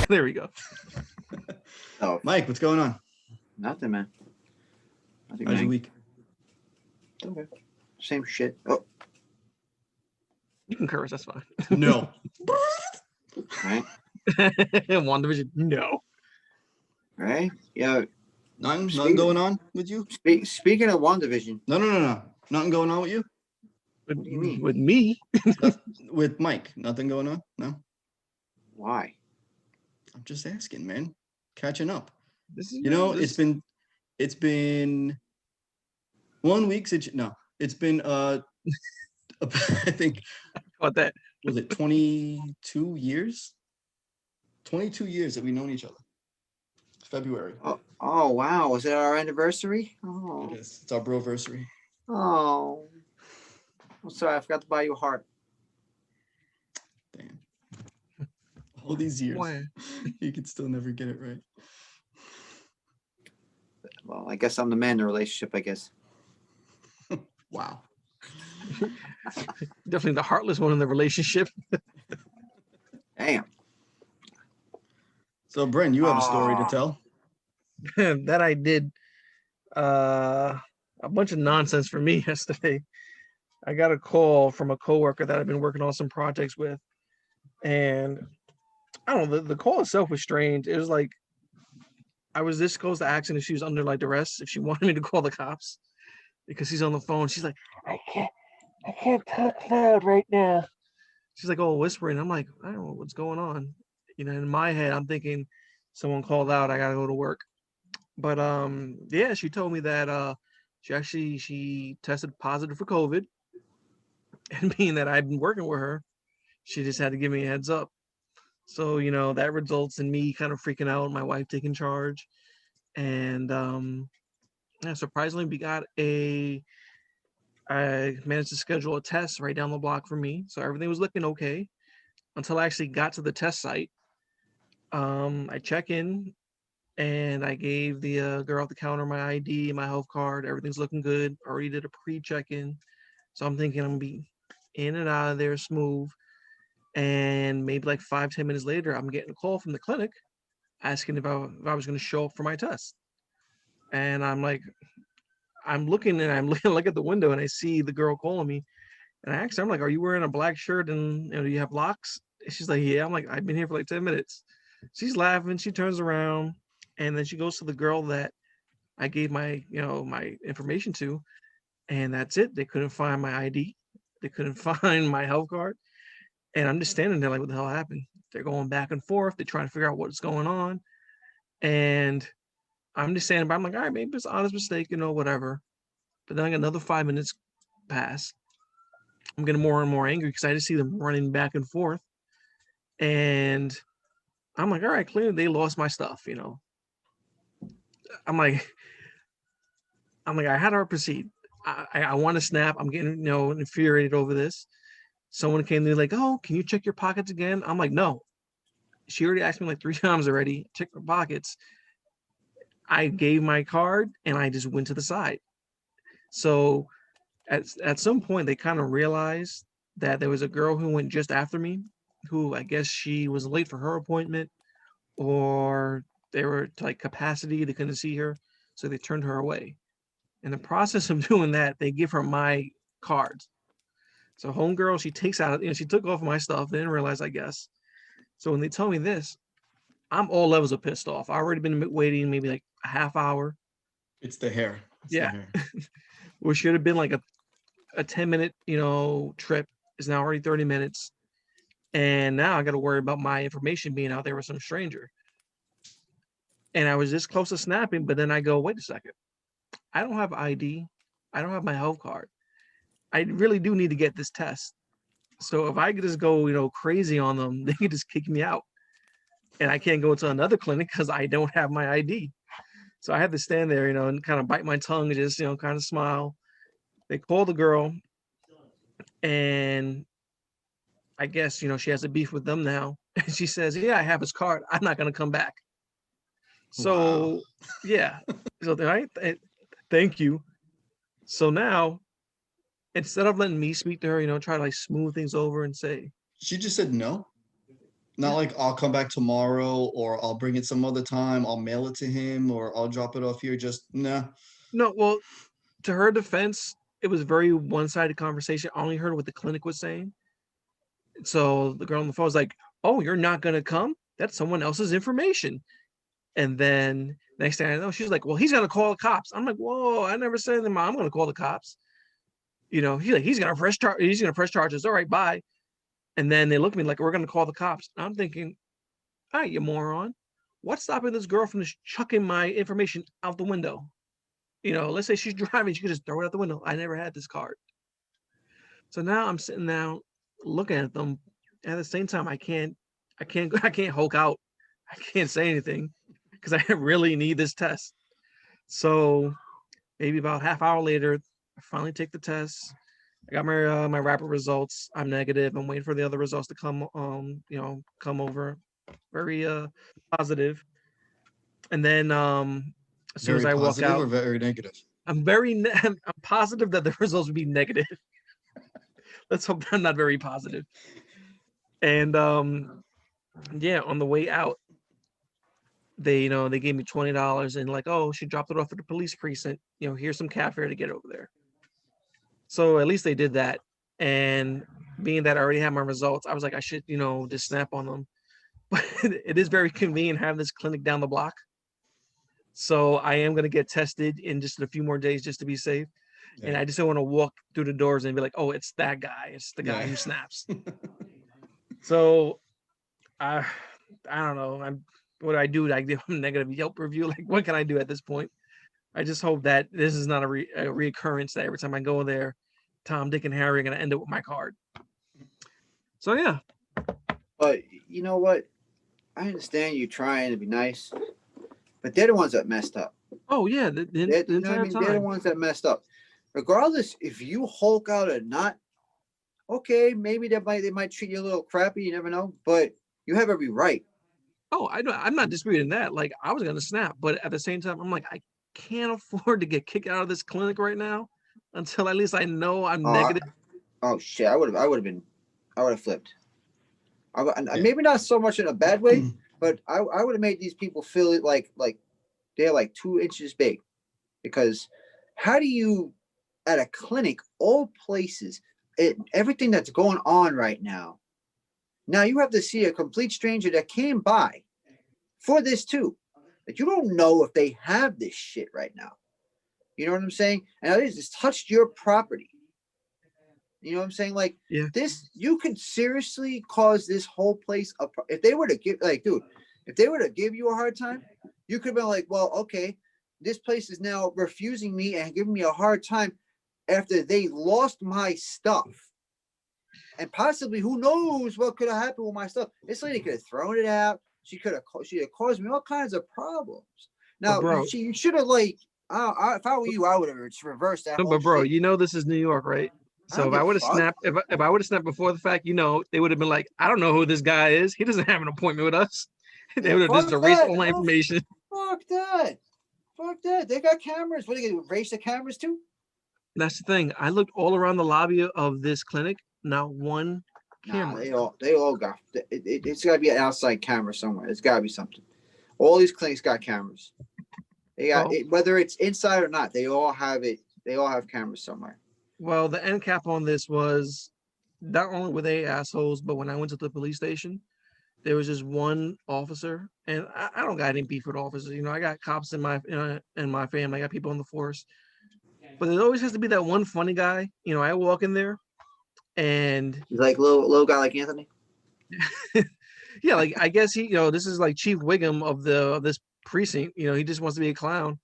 There we go. Oh, Mike, what's going on? nothing, man. Nothing, How's man. your week? Okay. Same shit. Oh, You can curse. That's fine. No. right, WandaVision. No. right. Yeah. Nothing going on with you? Speaking of WandaVision, No. Nothing going on with you? What do you mean? With me? With Mike, nothing going on? No? why? I'm just asking, man. Catching up. This is You know, this, it's been 1 week since it's been I think about that. was it 22 years? 22 years that we've known each other. February. Oh, wow. Was it our anniversary? Oh, It is. It's our broversary. oh. I'm sorry. I forgot to buy you a heart. Damn. All these years. Why? You could still never get it right. Well, I guess I'm the man in the relationship. I guess. Wow. Definitely the heartless one in the relationship. Damn. So, Bren, you have a story to tell. That I did a bunch of nonsense for me yesterday. I got a call from a coworker that I've been working on some projects with, and I don't know, the call itself was strange. It was like I was this close to asking if she was under like duress, if she wanted me to call the cops because she's on the phone. She's like, I can't talk loud right now. She's like, oh, whispering. I'm like, I don't know what's going on. In my head, I'm thinking someone called out. I gotta go to work. But yeah, she told me that she tested positive for COVID, and being that I've been working with her, she just had to give me a heads up. So that results in me kind of freaking out, my wife taking charge, and yeah, surprisingly, I managed to schedule a test right down the block for me, so everything was looking okay until I actually got to the test site. I check in and I gave the girl at the counter my ID, my health card. Everything's looking good. Already did a pre-check-in, so I'm thinking I'm gonna be in and out of there smooth. And maybe like 5-10 minutes later, I'm getting a call from the clinic asking if I was going to show up for my test. And I'm looking and I'm looking at the window and I see the girl calling me. And I asked her, I'm like, are you wearing a black shirt and do you have locks? And she's like, yeah. I'm like, I've been here for like 10 minutes. She's laughing. She turns around and then she goes to the girl that I gave my information to. And that's it. They couldn't find my ID. They couldn't find my health card. And I'm just standing there like, what the hell happened? They're going back and forth. They're trying to figure out what's going on. And I'm just standing by. I'm like, all right, maybe it's an honest mistake, whatever. But then I got another 5 minutes pass. I'm getting more and more angry because I just see them running back and forth. And I'm like, all right, clearly they lost my stuff, I'm like, I had to proceed. I want to snap. I'm getting, infuriated over this. Someone came to me like, oh, can you check your pockets again? I'm like, no. She already asked me like 3 times already. Check my pockets. I gave my card and I just went to the side. So at some point they kind of realized that there was a girl who went just after me, who I guess she was late for her appointment, or they were like capacity, they couldn't see her, so they turned her away. In the process of doing that, they give her my cards. So homegirl, she takes out, she took off my stuff. They didn't realize, I guess. So when they tell me this, I'm all levels of pissed off. I already been waiting maybe like a half hour. It's the hair. Yeah. Which should have been like a 10-minute, trip is now already 30 minutes. And now I got to worry about my information being out there with some stranger. And I was this close to snapping, but then I go, wait a second. I don't have ID. I don't have my health card. I really do need to get this test. So if I could just go, crazy on them, they could just kick me out. And I can't go to another clinic because I don't have my ID. So I had to stand there, and kind of bite my tongue and just, kind of smile. They call the girl, and I guess, she has a beef with them now. And she says, yeah, I have his card. I'm not going to come back. So, wow. Yeah. So, thank you. So now, instead of letting me speak to her, try to like smooth things over and say. She just said no? Not like I'll come back tomorrow or I'll bring it some other time. I'll mail it to him or I'll drop it off here. Just nah. No, well, to her defense, it was very one-sided conversation. I only heard what the clinic was saying. So the girl on the phone was like, "Oh, you're not gonna come? That's someone else's information." And then next thing I know, she's like, "Well, he's gonna call the cops." I'm like, "Whoa, I never said to Mom, I'm gonna call the cops." You know, he's gonna press charges. All right, bye. And then they look at me like, "We're gonna call the cops." I'm thinking, "All right, you moron. What's stopping this girl from just chucking my information out the window? You know, let's say she's driving, she could just throw it out the window. I never had this card." So now I'm sitting down looking at them. At the same time, I can't Hulk out. I can't say anything because I really need this test. So maybe about half hour later, I finally take the test. I got my rapid results. I'm negative. I'm waiting for the other results to come come over. Very positive. And then as soon as Very I walk positive out, or very negative? I'm positive that the results will be negative. Let's hope I'm not very positive. And yeah, on the way out, they gave me $20 and like, oh, she dropped it off at the police precinct. Here's some cab fare to get over there. So at least they did that. And being that I already had my results, I was like, I should, just snap on them. But it is very convenient having this clinic down the block. So I am going to get tested in just a few more days just to be safe. And I just don't want to walk through the doors and be like, oh, it's that guy. It's the guy who snaps. So I don't know. What do I do? I give him a negative Yelp review? Like, what can I do at this point? I just hope that this is not a reoccurrence that every time I go there, Tom, Dick, and Harry are going to end up with my card. So, yeah. But you know what? I understand you trying to be nice, but they're the ones that messed up. Oh, yeah. The entire time. They're the ones that messed up. Regardless, if you Hulk out or not, okay, maybe they might treat you a little crappy. You never know, but you have every right. Oh, I'm not disputing that. Like, I was going to snap, but at the same time, I'm like, I can't afford to get kicked out of this clinic right now until at least I know I'm negative. Shit! I would have flipped. Maybe not so much in a bad way, but I would have made these people feel it like they're like 2 inches big, because how do you at a clinic, all places, everything that's going on right now. Now you have to see a complete stranger that came by for this too. That you don't know if they have this shit right now. You know what I'm saying? And it's touched your property. You know what I'm saying? Like, yeah. This, you could seriously cause this whole place up. If they were to if they were to give you a hard time, you could have been like, well, okay, this place is now refusing me and giving me a hard time after they lost my stuff. And possibly, who knows what could have happened with my stuff? This lady could have thrown it out. She could have caused me all kinds of problems. Now, you should have if I were you, I would have reversed that. But bro, this is New York, right? So if I would have snapped, if I would have snapped before the fact, they would have been like, I don't know who this guy is. He doesn't have an appointment with us. They would have just erased all my information. Fuck that. They got cameras. What are they going to erase the cameras too? That's the thing. I looked all around the lobby of this clinic. Not one camera. They all got. It's got to be an outside camera somewhere. It's got to be something. All these clinics got cameras. They got whether it's inside or not. They all have it. They all have cameras somewhere. Well, the end cap on this was not only were they assholes, but when I went to the police station, there was just one officer, and I don't got any beef with officers. I got cops in my family. I got people in the force, but there always has to be that one funny guy. I walk in there, and he's like little guy like Anthony. Yeah, like I guess he, this is like Chief Wiggum of this precinct. He just wants to be a clown.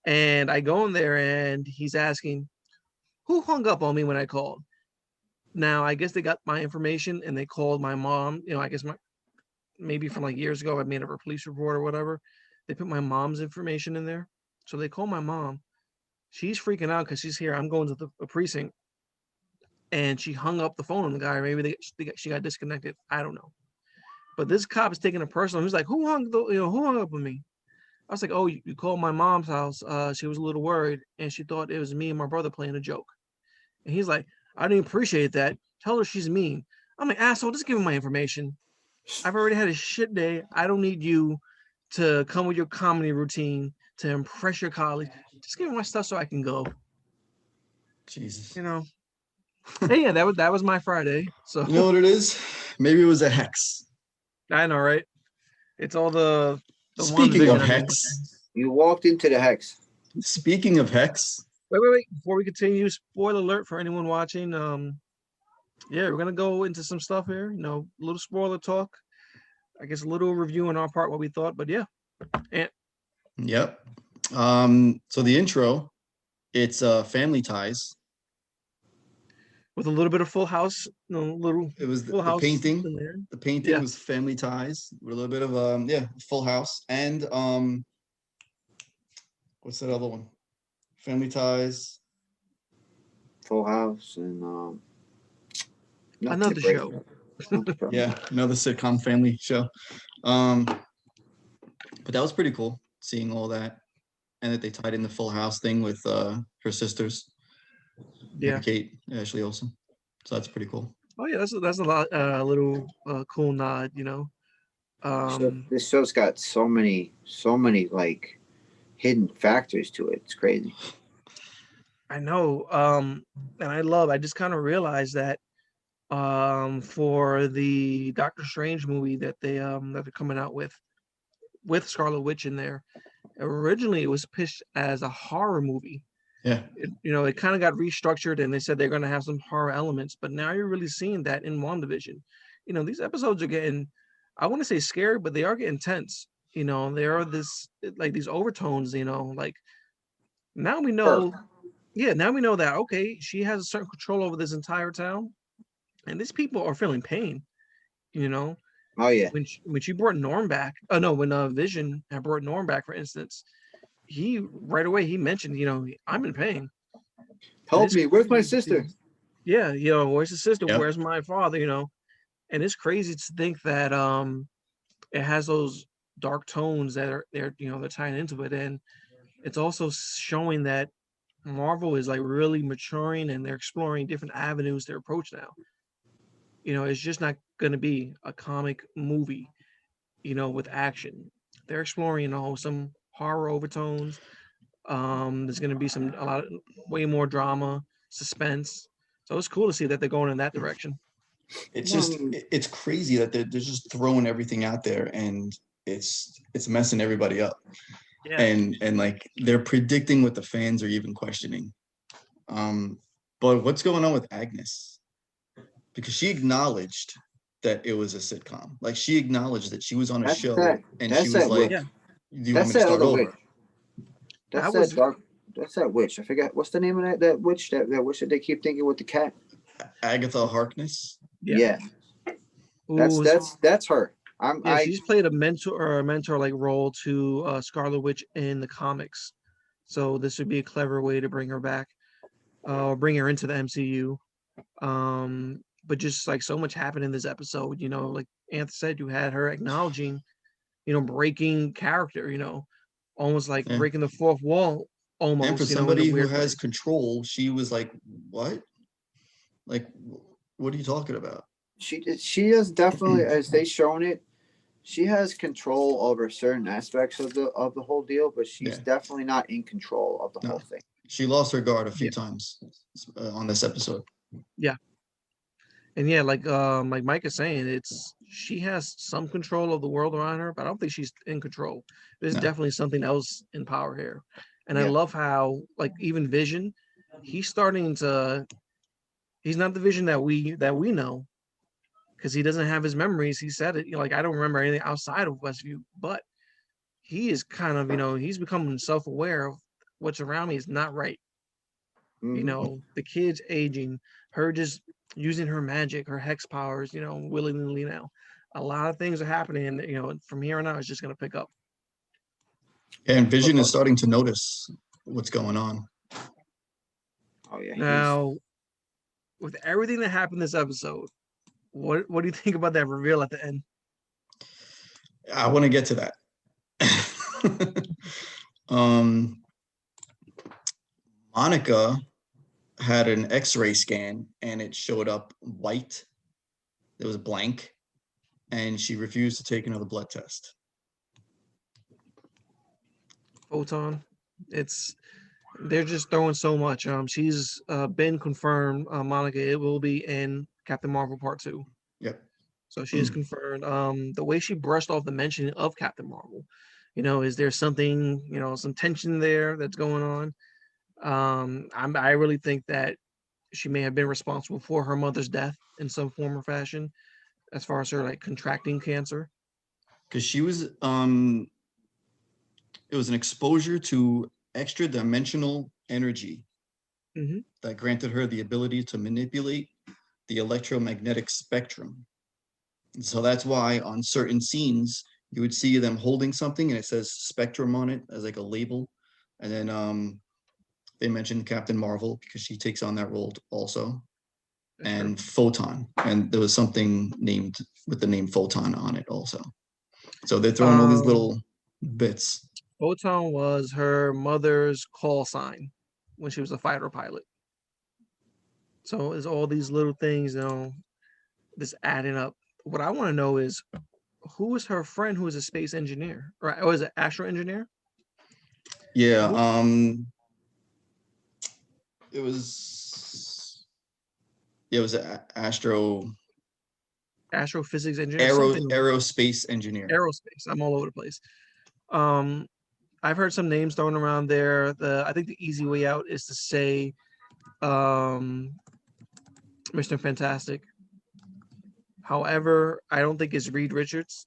And I go in there, and he's asking, who hung up on me when I called? Now, I guess they got my information and they called my mom. I guess maybe from like years ago, I made up a police report or whatever. They put my mom's information in there. So they call my mom. She's freaking out because she's here. I'm going to the precinct. And she hung up the phone on the guy. Maybe she got disconnected. I don't know. But this cop is taking it personal. He's like, who hung up on me? I was like, oh, you called my mom's house. She was a little worried, and she thought it was me and my brother playing a joke. And he's like, I didn't appreciate that. Tell her she's mean. I'm like, asshole, just give me my information. I've already had a shit day. I don't need you to come with your comedy routine to impress your colleagues. Just give me my stuff so I can go. Jesus. You know. Hey, yeah, that was my Friday. So You know what it is? Maybe it was a hex. I know, right? It's all the Speaking WandaVision of I've been watching. hex, You walked into the hex. speaking of hex, Wait. Before we continue, spoiler alert for anyone watching. Yeah, we're gonna go into some stuff here. You know, a little spoiler talk. I guess a little review on our part what we thought, but yeah, and yep. So the intro, it's Family Ties. with a little bit of Full House, you know, little It was Full the House painting. in there. The painting Yeah, was Family Ties with a little bit of Full House and what's that other one? Family Ties. Full House and not the another break. show. Not the break. Yeah, another sitcom family show. But that was pretty cool seeing all that, and that they tied in the Full House thing with her sisters, Yeah. Kate, Ashley Olsen. So that's pretty cool. Oh yeah, that's a lot. Little cool nod, you know. So this show's got so many like hidden factors to it. It's crazy. I know. And I just kind of realized that for the Doctor Strange movie that they're coming out with Scarlet Witch in there. Originally, it was pitched as a horror movie. Yeah. It kind of got restructured, and they said they're going to have some horror elements. But now you're really seeing that in WandaVision. These episodes are getting, I want to say scary, but they are getting tense. There are these overtones. Like now we know, yeah, now we know that okay, she has a certain control over this entire town, and these people are feeling pain. You know, Oh yeah. when she brought Norm back. Oh no, when Vision had brought Norm back, for instance, he right away he mentioned, I'm in pain. Help me. Where's my sister? Yeah, where's his sister? Yep. Where's my father? And it's crazy to think that it has those dark tones that are they're tying into it, and it's also showing that Marvel is like really maturing and they're exploring different avenues to approach now. It's just not going to be a comic movie, with action. They're exploring, some horror overtones. There's going to be way more drama, suspense. So it's cool to see that they're going in that direction. It's just it's crazy that they're just throwing everything out there, and it's messing everybody up. Yeah. And like they're predicting what the fans are even questioning. But what's going on with Agnes? Because she acknowledged that it was a sitcom. Like she acknowledged that she was on a show and she was like, yeah. "Do you want me to start over?" Witch. That's that witch. I forget what's the name of that witch. That witch that they keep thinking with the cat. Agatha Harkness. Yeah. Ooh, That's her. she's played a mentor like role to Scarlet Witch in the comics. So this would be a clever way to bring her back, bring her into the MCU. But just like so much happened in this episode, like Anth said, you had her acknowledging, breaking character, almost like breaking the fourth wall almost. And for in somebody a who weird has way. control, she was like, "What? Like, what are you talking about?" She is definitely, as they shown it, she has control over certain aspects of the whole deal, but she's definitely not in control of the whole thing. She lost her guard a few times on this episode. Yeah. And yeah, like Mike is saying, she has some control of the world around her, but I don't think she's in control. There's definitely something else in power here. And I love how, like, even Vision, he's starting to he's not the Vision that we know, because he doesn't have his memories. He said it, like, I don't remember anything outside of Westview, but he is kind of, he's becoming self-aware of what's around me is not right. Mm-hmm. The kids aging, her just using her magic, her hex powers, willingly now. A lot of things are happening, and from here on out, it's just going to pick up. And Vision is starting to notice what's going on. Oh yeah. Now, with everything that happened this episode, what do you think about that reveal at the end? I want to get to that. Monica had an X-ray scan and it showed up white. It was blank. and she refused to take another blood test. Photon. They're just throwing so much. She's been confirmed, Monica. It will be in Captain Marvel Part 2. Yep. So she is confirmed. The way she brushed off the mention of Captain Marvel, is there something, some tension there that's going on? I really think that she may have been responsible for her mother's death in some form or fashion, as far as her like contracting cancer. Because she was it was an exposure to extra dimensional energy Mhm. that granted her the ability to manipulate the electromagnetic spectrum. And so that's why on certain scenes you would see them holding something and it says spectrum on it as like a label. And then they mentioned Captain Marvel because she takes on that role also. That's And true. Photon. And there was something named with the name Photon on it also. So they're throwing all these little bits. Photon was her mother's call sign when she was a fighter pilot. So it's all these little things, just adding up. What I want to know is who is her friend who is a space engineer, right? Or is it astro engineer? Yeah, Who- it was astrophysics engineer, something aerospace engineer. aerospace. I'm all over the place. I've heard some names thrown around there. I think the easy way out is to say Mr. Fantastic. However, I don't think it's Reed Richards.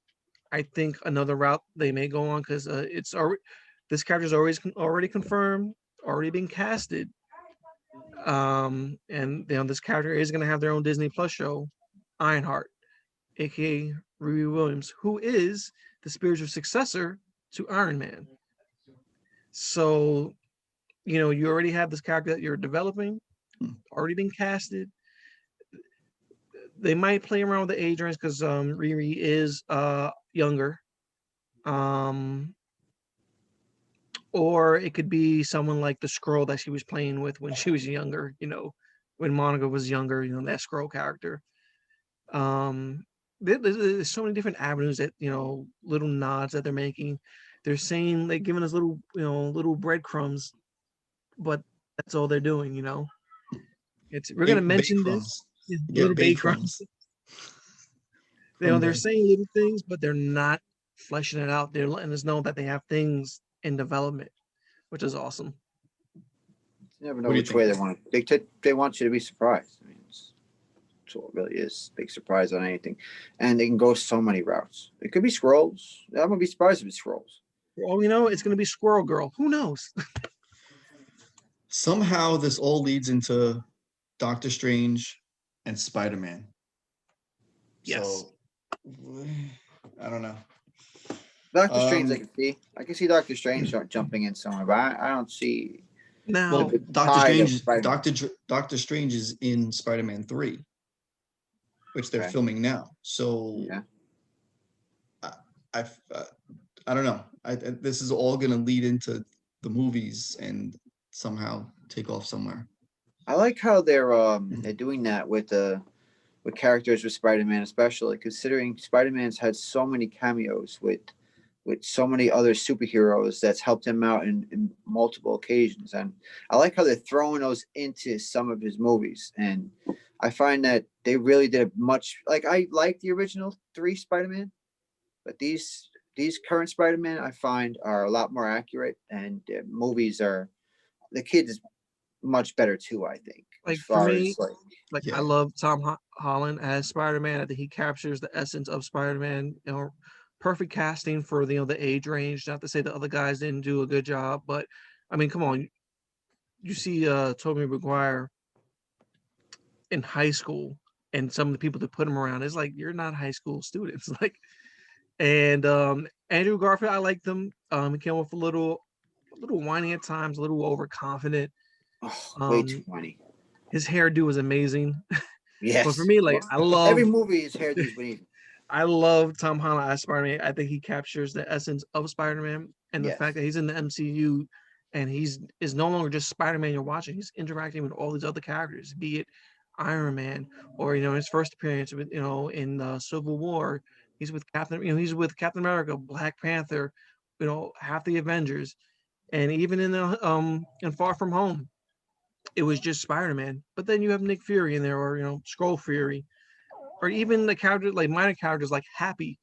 I think another route they may go on because it's already this character's already confirmed, already been casted. And this character is going to have their own Disney Plus show, Ironheart, aka Ruby Williams, who is the spiritual successor to Iron Man. So, you already have this character that you're developing, already been casted. They might play around with the age range because Riri is younger. Or it could be someone like the Skrull that she was playing with when she was younger, when Monica was younger, that Skrull character. There's so many different avenues that, little nods that they're making. They're saying, they're giving us little breadcrumbs, but that's all they're doing, we're going to mention this, little Get crumbs. crumbs. They're saying little things, but they're not fleshing it out. They're letting us know that they have things in development, which is awesome. You never know which way they want to. They want you to be surprised. I mean, it's what it really is. Big surprise on anything, and they can go so many routes. It could be Skrulls. I'm gonna be surprised if it's Skrulls. Well, it's gonna be Squirrel Girl. Who knows? Somehow this all leads into Doctor Strange and Spider-Man. Yes. So I don't know. Doctor Strange, I can see Doctor Strange jumping in somewhere, but I don't see. Now, Doctor Strange is in Spider-Man 3, which they're filming now. So yeah, I don't know. This is all going to lead into the movies and somehow take off somewhere. I like how they're doing that with characters with Spider-Man, especially considering Spider-Man's had so many cameos with so many other superheroes that's helped him out in multiple occasions. And I like how they're throwing those into some of his movies. And I find that they really did I like the original 3 Spider-Man, but these current Spider-Man I find are a lot more accurate, and the kid is much better too, I think. Like for me, I love Tom Holland as Spider-Man. I think he captures the essence of Spider-Man, perfect casting for the age range. Not to say the other guys didn't do a good job, but I mean, come on. You see Tobey Maguire in high school and some of the people that put him around, it's like you're not high school students. And Andrew Garfield, I like them. He came off a little whiny at times, a little overconfident. Way too whiny. His hairdo was amazing. Yes. But for me, I love every movie his hairdo is amazing. I love Tom Holland as Spider-Man. I think he captures the essence of Spider-Man, and the fact that he's in the MCU and is no longer just Spider-Man you're watching. He's interacting with all these other characters, be it Iron Man or his first appearance with in Civil War, He's with Captain, he's with Captain America, Black Panther, half the Avengers, and even in Far From Home, it was just Spider-Man. But then you have Nick Fury in there, or Skrull Fury, or even the characters like minor characters like Happy.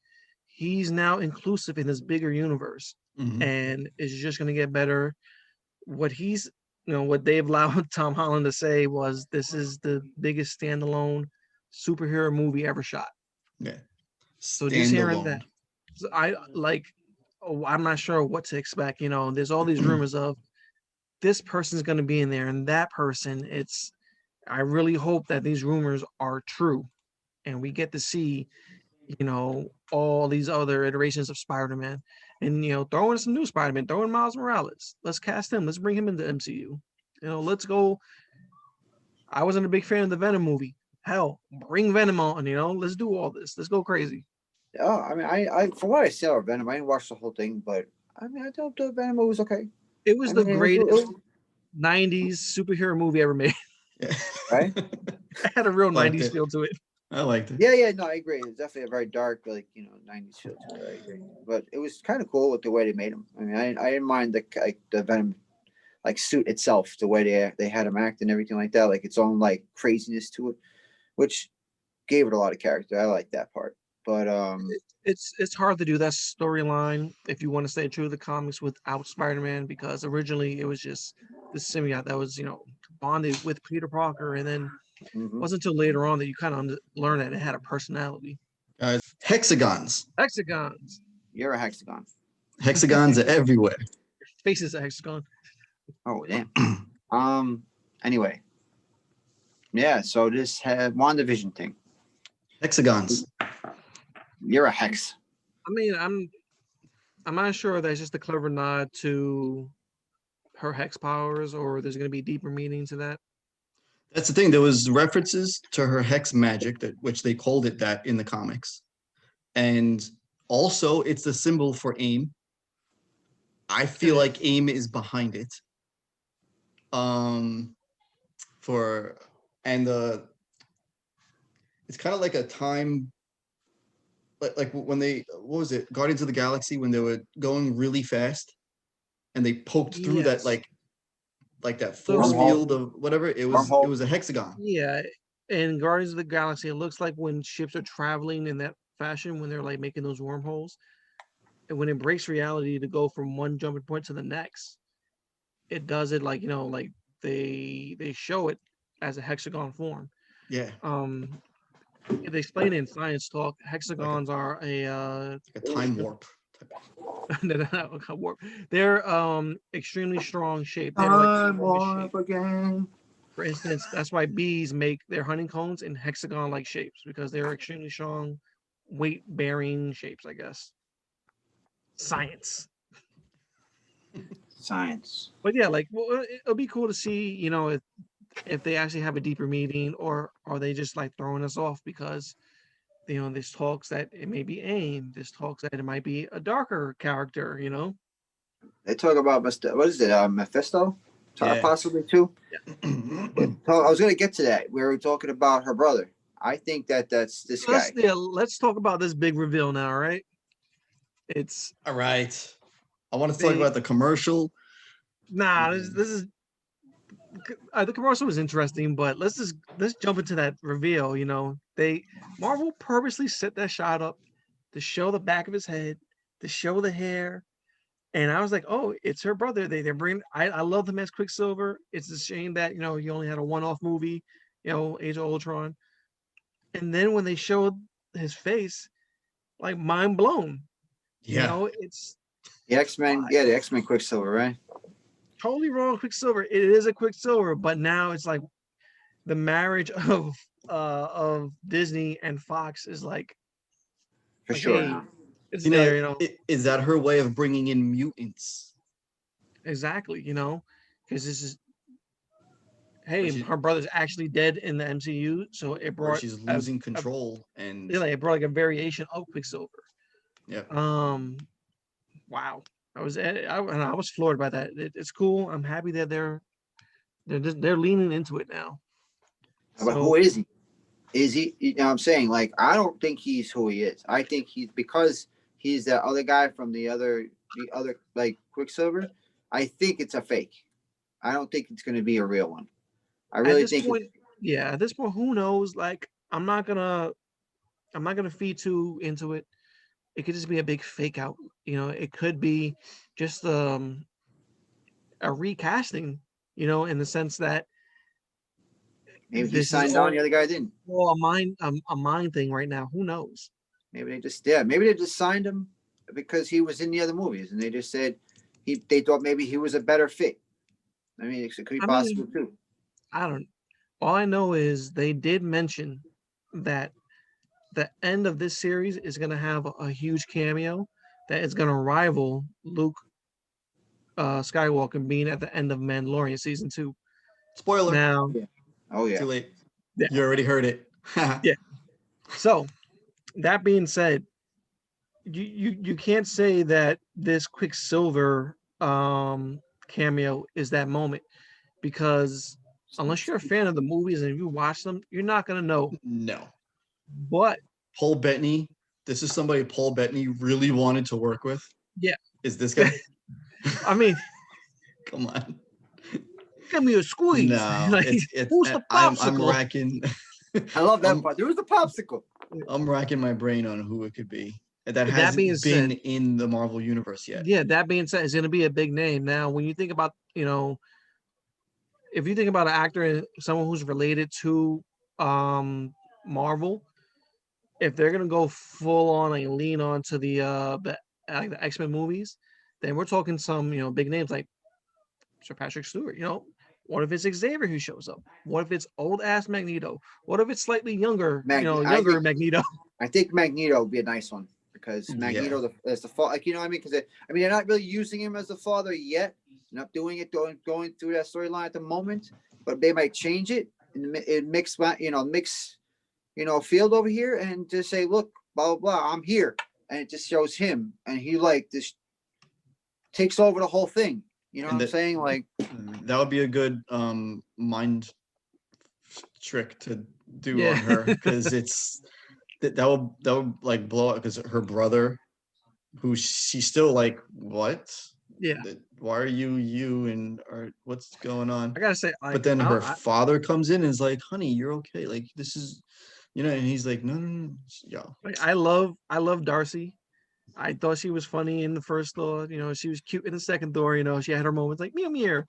He's now inclusive in this bigger universe, and it's just going to get better. What what they've allowed Tom Holland to say was, this is the biggest standalone superhero movie ever shot. Yeah. So just hearing that, I'm not sure what to expect. There's all these rumors of this person's going to be in there and that person. I really hope that these rumors are true, and we get to see, all these other iterations of Spider-Man, and throw in some new Spider-Man, throw in Miles Morales. Let's cast him. Let's bring him into MCU. Let's go. I wasn't a big fan of the Venom movie. Hell, bring Venom on. Let's do all this. Let's go crazy. Yeah, I mean, I from what I saw of Venom, I didn't watch the whole thing, but I mean, I thought the Venom movie was okay. It was the greatest 90s superhero movie ever made. Yeah. Right? It had a real 90s feel to it. I liked it. Yeah, no, I agree. It's definitely a very dark, 90s feel to it. I agree. But it was kind of cool with the way they made him. I mean, I didn't mind the Venom suit itself, the way they had him act and everything like that, like its own craziness to it, which gave it a lot of character. I like that part. But it's hard to do that storyline if you want to stay true to the comics without Spider-Man, because originally it was just the symbiote that was bonded with Peter Parker, and then it wasn't until later on that you kind of learn that it had a personality. Hexagons. Hexagons. You're a hexagon. Hexagons are everywhere. Your face is a hexagon. Oh damn. Anyway. Yeah, so this had WandaVision thing. Hexagons. You're a hex. I mean, I'm not sure that's just a clever nod to her hex powers, or there's going to be deeper meaning to that. That's the thing. There was references to her hex magic, which they called it that in the comics, and also it's the symbol for AIM. I feel like AIM is behind it. It's kind of like a time, like when what was it, Guardians of the Galaxy, when they were going really fast and they poked through that like that force field of whatever it was a hexagon. Yeah, in Guardians of the Galaxy, it looks like when ships are traveling in that fashion, when they're making those wormholes, and when it breaks reality to go from one jumping point to the next, it does it they show it as a hexagon form. Yeah. They explain it in Science Talk. Hexagons are a time warp. They're extremely strong shape. Time warp again. For instance, that's why bees make their honeycombs in hexagon-like shapes, because they're extremely strong, weight-bearing shapes, I guess. Science. But yeah, it'll be cool to see, if they actually have a deeper meaning, or are they just throwing us off because there's talks that it may be AIM, there's talks that it might be a darker character, They talk about what is it, Mephisto? Yeah. Possibly too. Yeah. I was gonna get to that. We were talking about her brother. I think that's this guy. Let's talk about this big reveal now, right? It's all right. I want to talk about the commercial. Nah, this is the commercial was interesting, but let's jump into that reveal. Marvel purposely set that shot up to show the back of his head, to show the hair, and I was like, oh, it's her brother. They're bringing. I love him as Quicksilver. It's a shame that he only had a one-off movie, Age of Ultron, and then when they showed his face, mind blown. Yeah, it's the X-Men. Yeah, the X-Men Quicksilver, right? Totally wrong Quicksilver. It is a Quicksilver, but now it's the marriage of Disney and Fox is for sure. Hey, it's there, Is that her way of bringing in mutants? Exactly, because this is her brother's actually dead in the MCU, so it brought she's losing control, and it brought a variation of Quicksilver. Yeah. Wow. I was floored by that. It's cool. I'm happy that they're leaning into it now. But who is he? Is he? You know what I'm saying? Like, I don't think he's who he is. I think he's because he's that other guy from the other like Quicksilver. I think it's a fake. I don't think it's going to be a real one. I At really this think point, yeah, at this point, who knows? Like, I'm not gonna feed too into it. It could just be a big fake out. It could be just a recasting. In the sense that maybe he this is signed on, the all, other guy didn't. all a mind thing right now. Who knows? Maybe they just signed him because he was in the other movies, and they just said they thought maybe he was a better fit. I mean, it could be I possible mean, too. I don't. All I know is they did mention that the end of this series is going to have a huge cameo that is going to rival Luke Skywalker being at the end of Mandalorian season 2. Spoiler. Now, Yeah. Oh yeah. Too late. yeah, You already heard it. yeah. So that being said, you can't say that this Quicksilver cameo is that moment because unless you're a fan of the movies and you watch them, you're not gonna know. No. But Paul Bettany. This is somebody Paul Bettany really wanted to work with. yeah, Is this guy? I mean, Come on. give me a squeeze. No, Like, it's who's the I'm popsicle? racking I love that I'm- part. There was the popsicle. I'm racking my brain on who it could be that That being hasn't been said, in the Marvel universe yet. yeah, that being said, it's gonna be a big name. Now, when you think about, if you think about an actor and someone who's related to Marvel, if they're gonna go full on like lean on to the X-Men movies, then we're talking some big names like Sir Patrick Stewart. What if it's Xavier who shows up? What if it's old ass Magneto? What if it's slightly younger, younger Magneto? I think Magneto would be a nice one because Yeah. Magneto is the father. Like, you know what I mean? Because they're not really using him as the father yet. They're not doing it, going through that storyline at the moment. But they might change it and mix field over here and just say, look, blah blah blah, I'm here, and it just shows him, and he like just takes over the whole thing. You know And what I'm saying? Like, that would be a good mind trick to do Yeah. on her because that would like blow up because her brother, who she's still like, what? Yeah, Why are you and or what's going on? I gotta say, But like, then her father comes in and is like, honey, you're okay. Like this is, and he's like, no, yo. I love Darcy. I thought she was funny in the first Thor. She was cute in the second Thor. She had her moments like meow meow.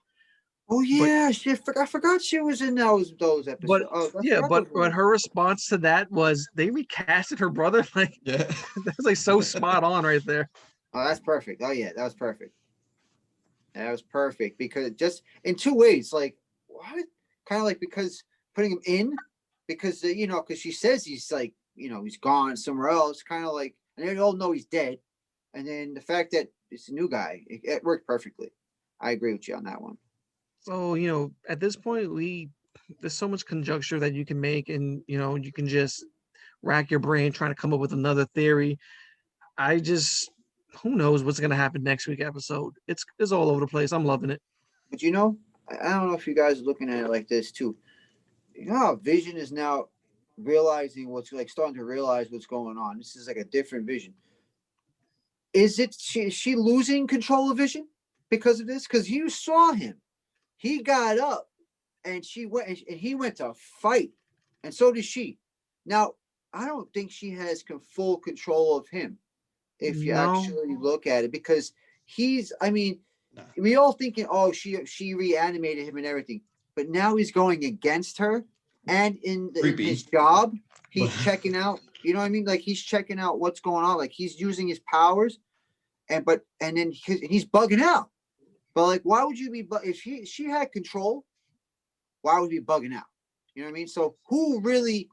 oh yeah, I forgot she was in those But episodes. Oh, I yeah, forgot but those ones. her response to that was they recasted her brother. Like, Yeah. that's like so spot on right there. Oh, that's perfect. Oh yeah, that was perfect. That was perfect because just in two ways, like what? Kind of like because putting him in because because she says he's like he's gone somewhere else. Kind of like, and they all know he's dead, and then the fact that it's a new guy, it worked perfectly. I agree with you on that one. So at this point, there's so much conjecture that you can make, and you can just rack your brain trying to come up with another theory. Who knows what's gonna happen next week episode? It's all over the place. I'm loving it. But I don't know if you guys are looking at it like this too. You know how Vision is now realizing starting to realize what's going on. This is like a different Vision. Is she losing control of Vision because of this? Because you saw him. He got up and she went and he went to fight. And so did she. Now, I don't think she has full control of him if you No, actually look at it, because Nah. we all thinking, oh, she reanimated him and everything, but now he's going against her, and in Creepy. his job, he's checking out. You know what I mean? Like he's checking out what's going on. Like he's using his powers, and then he's bugging out. But like, why would you be? If she had control, why would he be bugging out? You know what I mean? So who really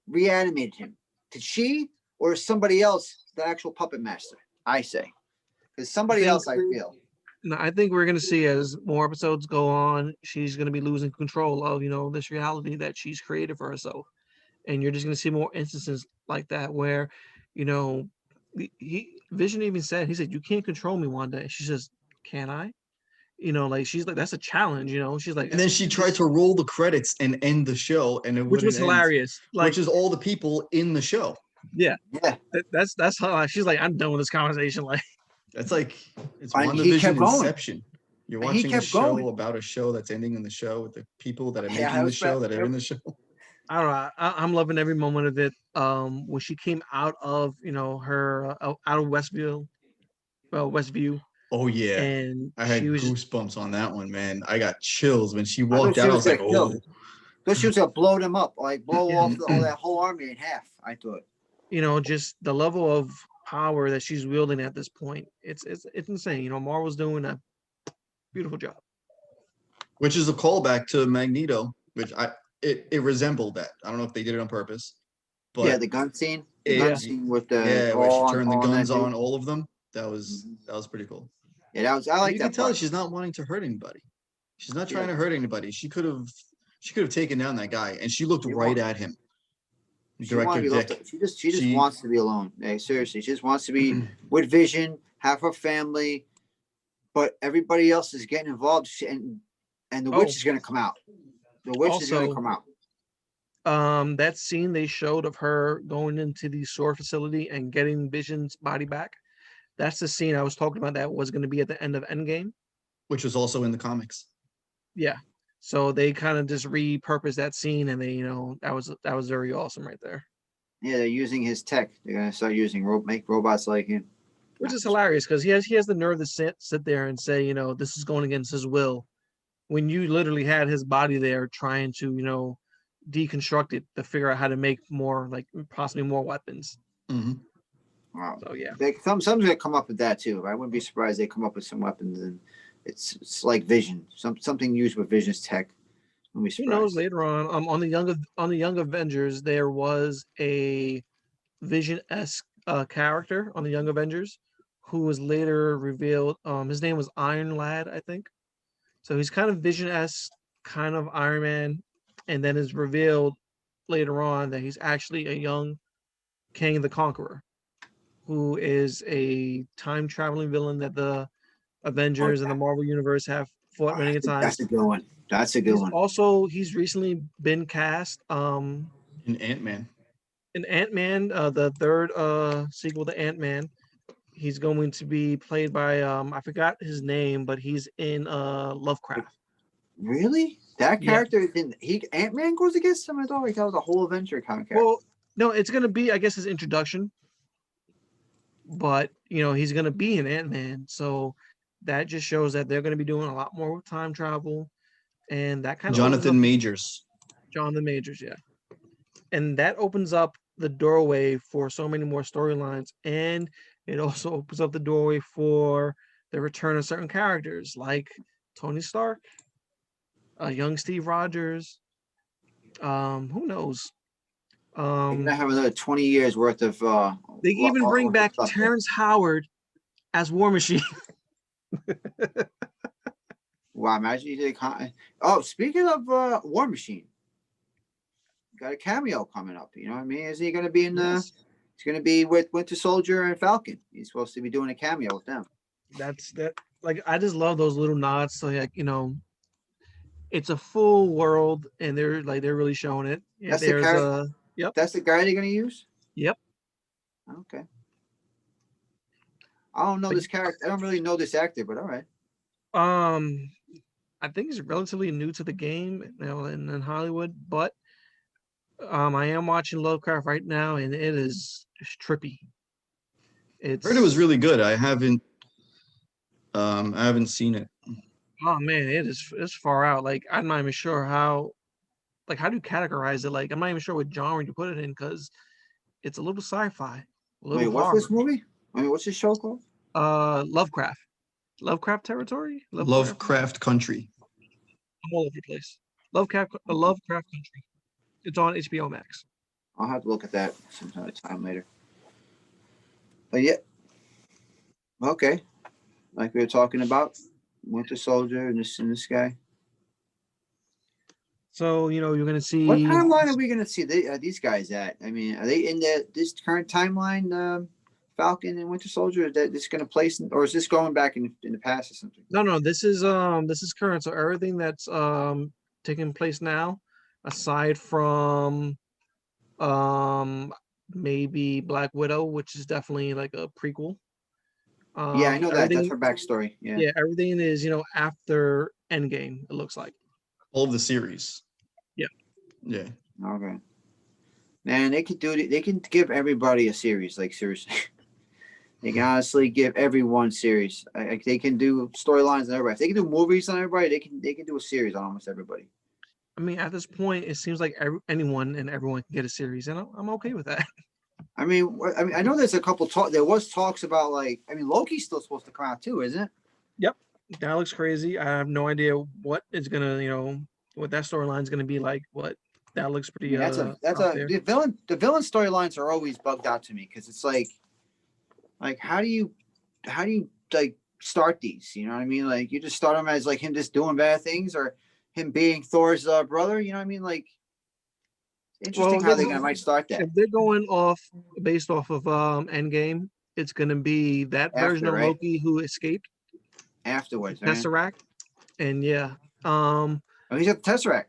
reanimated him? Did she or somebody else? The actual puppet master, I say, because somebody else, I feel. no, I think we're gonna see as more episodes go on, she's gonna be losing control of this reality that she's created for herself, and you're just gonna see more instances like that where, Vision even said, he said, "You can't control me, Wanda." And she says, "Can I?" You know, like she's like, that's a challenge. You know, she's like, And then she tried to roll the credits and end the show, and it which was wouldn't end. hilarious. Like, Which is all the people in the show. yeah, Yeah, that's how she's like, I'm done with this conversation. Like, That's like it's and he WandaVision kept going. Inception. You're And he watching a kept show going. about a show that's ending in the show with the people that are Yeah, making the show that are in the show. I don't know. I'm loving every moment of it. When she came out of, you know, her out of Westview, Oh yeah. and I she had was just, goosebumps on that one, man. I got chills when she I thought walked she out. I was was like, gonna kill oh. him. I thought she was gonna blow them up, like blow Yeah. off all that whole army in half. I thought. you know, just the level of power that she's wielding at this point. It's insane. You know, Marvel's doing a beautiful job. Which is a callback to Magneto, which it resembled that. I don't know if they did it on purpose, but Yeah, the gun scene. The it, gun Yeah. scene with the yeah, where she turned the all guns that on dude. all of them. That was pretty cool. Yeah, that was. I And like you that can tell part. she's not wanting to hurt anybody. She's not trying Yeah. to hurt anybody. She could have taken down that guy, and she looked She right won't. at him. She want Director to be left. Dick. She just She- wants to be alone. Hey, seriously, she just wants to be with Vision, have her family, but everybody else is getting involved, and the witch is going to come out. The witch is going to Also, come out. that scene they showed of her going into the SOAR facility and getting Vision's body back. That's the scene I was talking about that was going to be at the end of Endgame. which was also in the comics. Yeah. So they kind of just repurposed that scene, and they, you know, that was very awesome right there. Yeah, they're using his tech. They're going to start using make robots like him. Which is hilarious because he has the nerve to sit there and say, you know, this is going against his will, when you literally had his body there trying to, you know, deconstruct it to figure out how to make more, like possibly more weapons. Mm-hmm. Wow. So yeah, Someone's going to come up with that too. I wouldn't be surprised they come up with some weapons, and it's like Vision, something used with Vision's tech. Who knows later on, on the Young Avengers, there was a Vision-esque character on the Young Avengers who was later revealed. His name was Iron Lad, I think. So he's kind of Vision-esque, kind of Iron Man, and then is revealed later on that he's actually a young Kang the Conqueror, who is a time traveling villain that the Avengers and the Marvel Universe have fought many times. That's a good one. That's a good one. He's recently been cast In Ant-Man. in Ant-Man, the third sequel to Ant-Man. He's going to be played by I forgot his name, but he's in Lovecraft. Really? That Yeah. character Ant-Man goes against him? I thought that was a whole Avenger kind of character. Well, no, it's gonna be, I guess, his introduction. But you know, he's gonna be in Ant-Man, so that just shows that they're gonna be doing a lot more with time travel, and that kind of Jonathan Majors. Jonathan Majors, yeah. And that opens up the doorway for so many more storylines, and it also opens up the doorway for the return of certain characters like Tony Stark, young Steve Rogers. Who knows? They're gonna have another 20 years worth of. They even bring back stuff. Terrence Howard as War Machine. Wow, imagine you did. Oh, speaking of War Machine, got a cameo coming up. You know what I mean? Is he going to be in the? Yes. He's going to be with Winter Soldier and Falcon. He's supposed to be doing a cameo with them. That's that. Like, I just love those little nods. So like, you know, it's a full world, and they're really showing it. Yeah, That's the there's character. Yep. That's the guy they're going to use. Yep. Okay. I don't know But- this character. I don't really know this actor, but all right. I think he's relatively new to the game, you know, in Hollywood, but I am watching Lovecraft right now, and it is just trippy. Heard it was really good. I haven't seen it. Oh man, it's far out. Like, I'm not even sure how do you categorize it? Like, I'm not even sure what genre you put it in, because it's a little sci-fi, a little Wait, what's horror. this movie? I mean, what's this show called? Lovecraft territory. Lovecraft Country. I'm all over the place. Lovecraft Country. It's on HBO Max. I'll have to look at that sometime later. But yeah. Okay. Like we were talking about, Winter Soldier and this guy. So, you know, you're gonna see. What timeline are we gonna see these guys at? I mean, are they in this current timeline? Falcon and Winter Soldier? Is that this going to place, or is this going back in the past or something? No, this is current. So everything that's taking place now, aside from maybe Black Widow, which is definitely like a prequel. Yeah, I know that. That's Everything, her backstory. Yeah. yeah, everything is after Endgame. It looks like. All of the series. Yeah. Yeah. Okay. Man, they could do it. They can give everybody a series. Like seriously, they can honestly give everyone series. Like they can do storylines on everybody. If they can do movies on everybody, they can do a series on almost everybody. I mean, at this point, it seems like anyone and everyone can get a series, and I'm okay with that. I mean, I know there's a couple talk. There was talks about like, I mean, Loki's still supposed to come out too, isn't it? Yep, that looks crazy. I have no idea what is gonna, what that storyline is gonna be like. What that looks I pretty mean, that's out a there. the villain storylines are always bugged out to me because it's like how do you like start these? You know what I mean? Like you just start them as like him just doing bad things or him being Thor's brother. You know what I mean? Like interesting how they might start that If they're going off based off of Endgame, it's gonna be that version after, of right? Loki who escaped Afterwards, right? Tesseract, and yeah, um, Oh, he's got the Tesseract.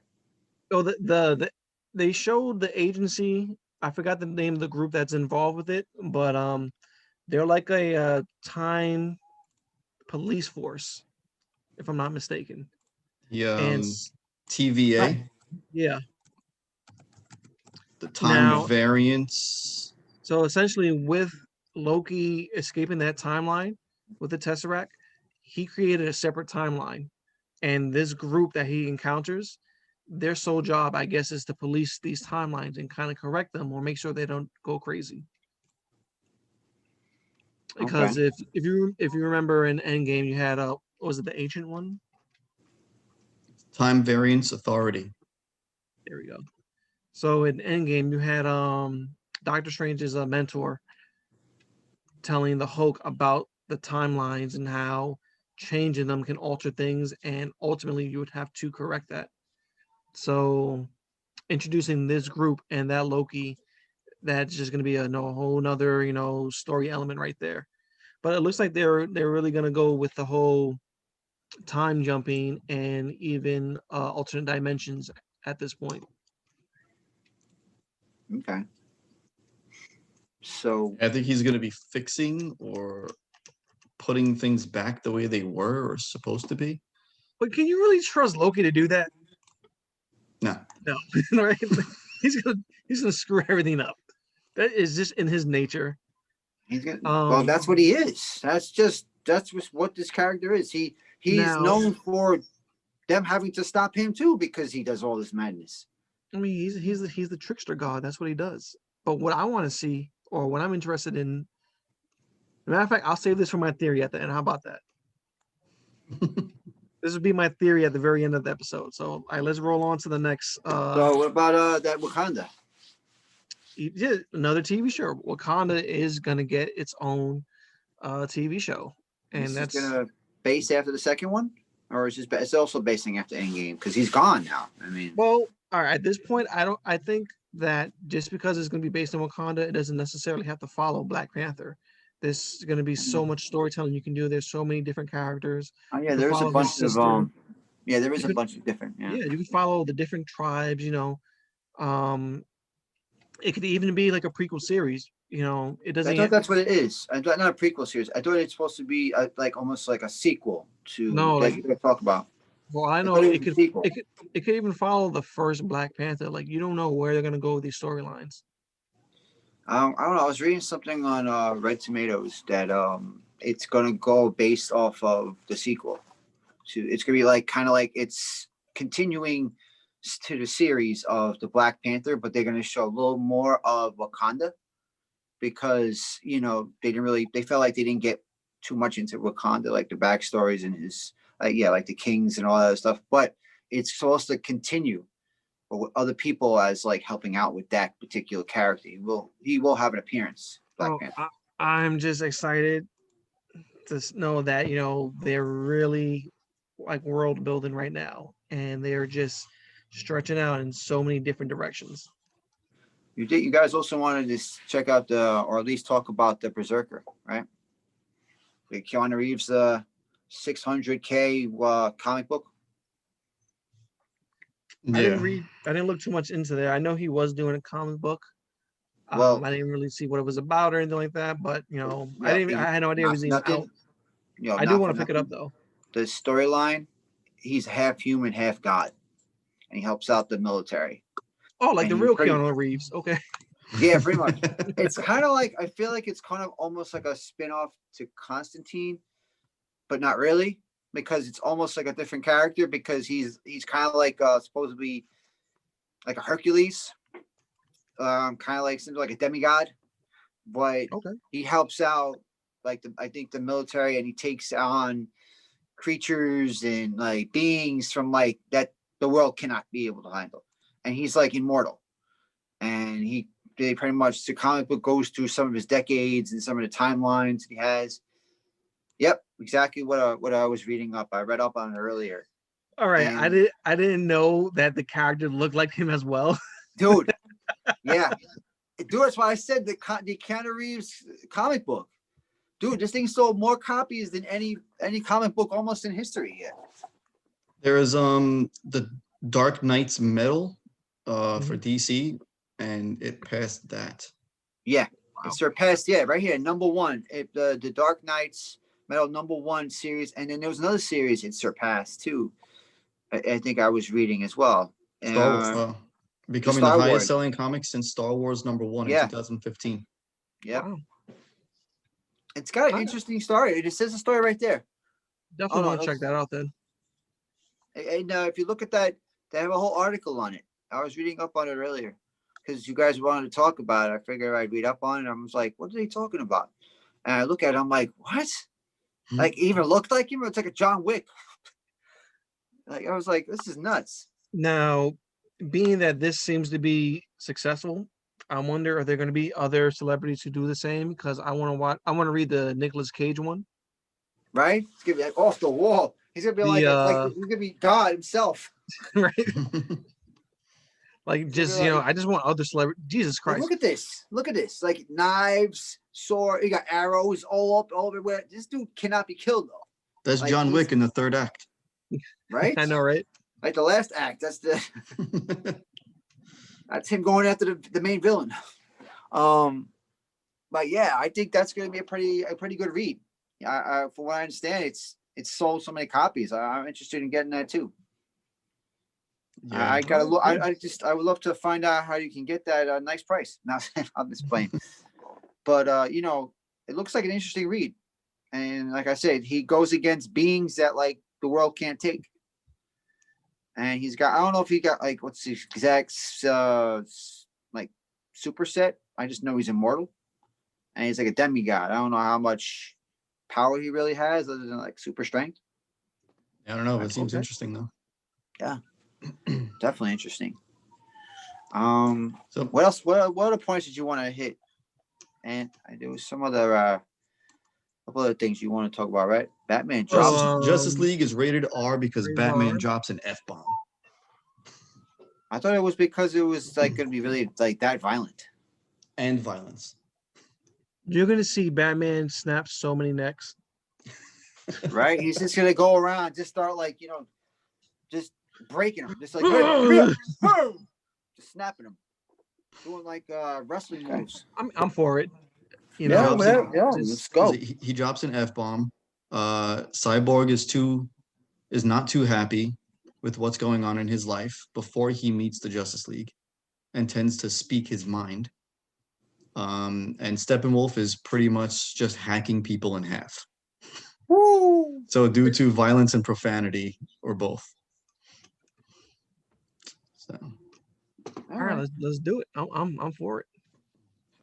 so they showed the agency. I forgot the name of the group that's involved with it, but they're like a time police force, if I'm not mistaken. The And TVA, yeah, the time now variance. so essentially with Loki escaping that timeline with the Tesseract, he created a separate timeline, and this group that he encounters, their sole job, I guess, is to police these timelines and kind of correct them or make sure they don't go crazy. Okay. Because if you remember in Endgame, you had was it the ancient one? Time variance authority. There we go. So in Endgame, you had Doctor Strange's mentor telling the Hulk about the timelines and how changing them can alter things, and ultimately you would have to correct that. So introducing this group and that Loki, that's just going to be a whole nother story element right there. But it looks like they're really going to go with the whole time jumping and even alternate dimensions at this point. Okay. So I think he's going to be fixing or putting things back the way they were or supposed to be. But can you really trust Loki to do that? No. No, right? He's gonna screw everything up. That is just in his nature. he's gonna. Well, that's what he is. That's what this character is. He's Now, known for them having to stop him too because he does all this madness. I mean, he's the trickster god. That's what he does. But what I want to see, or what I'm interested in, matter of fact, I'll save this for my theory at the end. How about that? This would be my theory at the very end of the episode. So, let's roll on to the next. So what about that Wakanda? Yeah, another TV show. Wakanda is gonna get its own TV show, and This is that's gonna base after the second one, or is this it's also basing after Endgame because he's gone now. I mean, well, all right. At this point, I think that just because it's gonna be based in Wakanda, it doesn't necessarily have to follow Black Panther. There's gonna be so much storytelling you can do. There's so many different characters. oh yeah, You can there's a follow his bunch of sister. yeah, there is You a could, bunch of different yeah, you can follow the different tribes. Um, it could even be like a prequel series. It I doesn't. thought that's what it is. I thought not a prequel series. I thought it's supposed to be like almost like a sequel to No, that like, you're gonna talk about. well, I I know thought it it was a could. sequel. It could even follow the first Black Panther. Like you don't know where they're gonna go with these storylines. I don't know. I was reading something on Red Tomatoes that it's gonna go based off of the sequel. It's gonna be like kind of like it's continuing to the series of the Black Panther, but they're gonna show a little more of Wakanda because they felt like they didn't get too much into Wakanda, like the backstories and his like the kings and all that other stuff. But it's supposed to continue or with other people as like helping out with that particular character. He will have an appearance, Black Oh, Panther. I'm just excited to know that they're really like world building right now, and they're just stretching out in so many different directions. You guys also wanted to check out or at least talk about the Berserker, right? The Keanu Reeves 600K comic book. I didn't Yeah. read. I didn't look too much into there. I know he was doing a comic book. Well, I didn't really see what it was about or anything like that. But I yeah, didn't. I had no idea it not was even out. nothing. I do Not for want to pick it up nothing. though. The storyline, he's half human, half god, and he helps out the military. Oh, like And the he real pretty, Keanu Reeves. Okay. yeah, pretty much. It's kind of like, I feel like it's kind of almost like a spin-off to Constantine, but not really, because it's almost like a different character, because he's kind of like supposedly like a Hercules, kind of like something like a demigod, but Okay. he helps out like I think the military, and he takes on creatures and like beings from like that the world cannot be able to handle, and he's like immortal, and they pretty much, the comic book goes through some of his decades and some of the timelines he has. Yep, exactly what I was reading up. I read up on it earlier. All right. And I didn't know that the character looked like him as well. dude, yeah, dude, that's why I said the Keanu Reeves comic book. Dude, this thing sold more copies than any comic book almost in history here. There is the Dark Knight's medal for Mhm. DC, and it passed that. Yeah, Wow. it surpassed. Yeah, right here, #1. The Dark Knight's Metal #1 series, and then there was another series it surpassed too. I think I was reading as well. Becoming the Star highest Wars. selling comic since Star Wars #1 in Yeah. 2015. Yep. Wow. It's got an I interesting story. It says the story right there. definitely no, want to check that out then. And if you look at that, they have a whole article on it. I was reading up on it earlier because you guys wanted to talk about it. I figured I'd read up on it. I was like, what are they talking about? And I look at it, I'm like, what? Like, it even looked like him? It's like a John Wick. Like, I was like, this is nuts. Now, being that this seems to be successful, I wonder, are there going to be other celebrities who do the same? Because I want to watch. I want to read the Nicolas Cage one. Right? It's gonna be like off the wall. He's gonna be The he's gonna be God himself. right, like He's gonna just be like, I just want other celebrities. Jesus like, Christ! look at this. Look at this. Like knives, sword, you got arrows all everywhere. This dude cannot be killed though. That's Like, John Wick in the third act. Right? I know, right? Like the last act. That's him going after the main villain. But yeah, I think that's going to be a pretty good read. For what I understand, it's sold so many copies. I'm interested in getting that too. Yeah. I gotta look. Cool. I would love to find out how you can get that at a nice price. Now I'm just playing, but it looks like an interesting read. And like I said, he goes against beings that like the world can't take. And he's got, I don't know if he got like what's the exact like superset. I just know he's immortal, and he's like a demigod. I don't know how much power he really has other than like super strength. I don't know. It seems Okay. interesting though. Yeah, definitely interesting. So What else? What other points did you want to hit? And there was some other couple other things you want to talk about, right? Batman drops. Justice League is rated R because rated Batman R. drops an F-bomb. I thought it was because it was like going to be really like that violent. And violence. You're going to see Batman snap so many necks. Right? He's just going to go around, just start like just breaking them, just like hey, come here, boom, just snapping them, doing like wrestling moves. I'm for it. Yeah, just- let's go. He drops an F-bomb. Cyborg is not too happy with what's going on in his life before he meets the Justice League and tends to speak his mind. And Steppenwolf is pretty much just hacking people in half. Woo! So due to violence and profanity, or both. So all right, let's do it. I'm for it.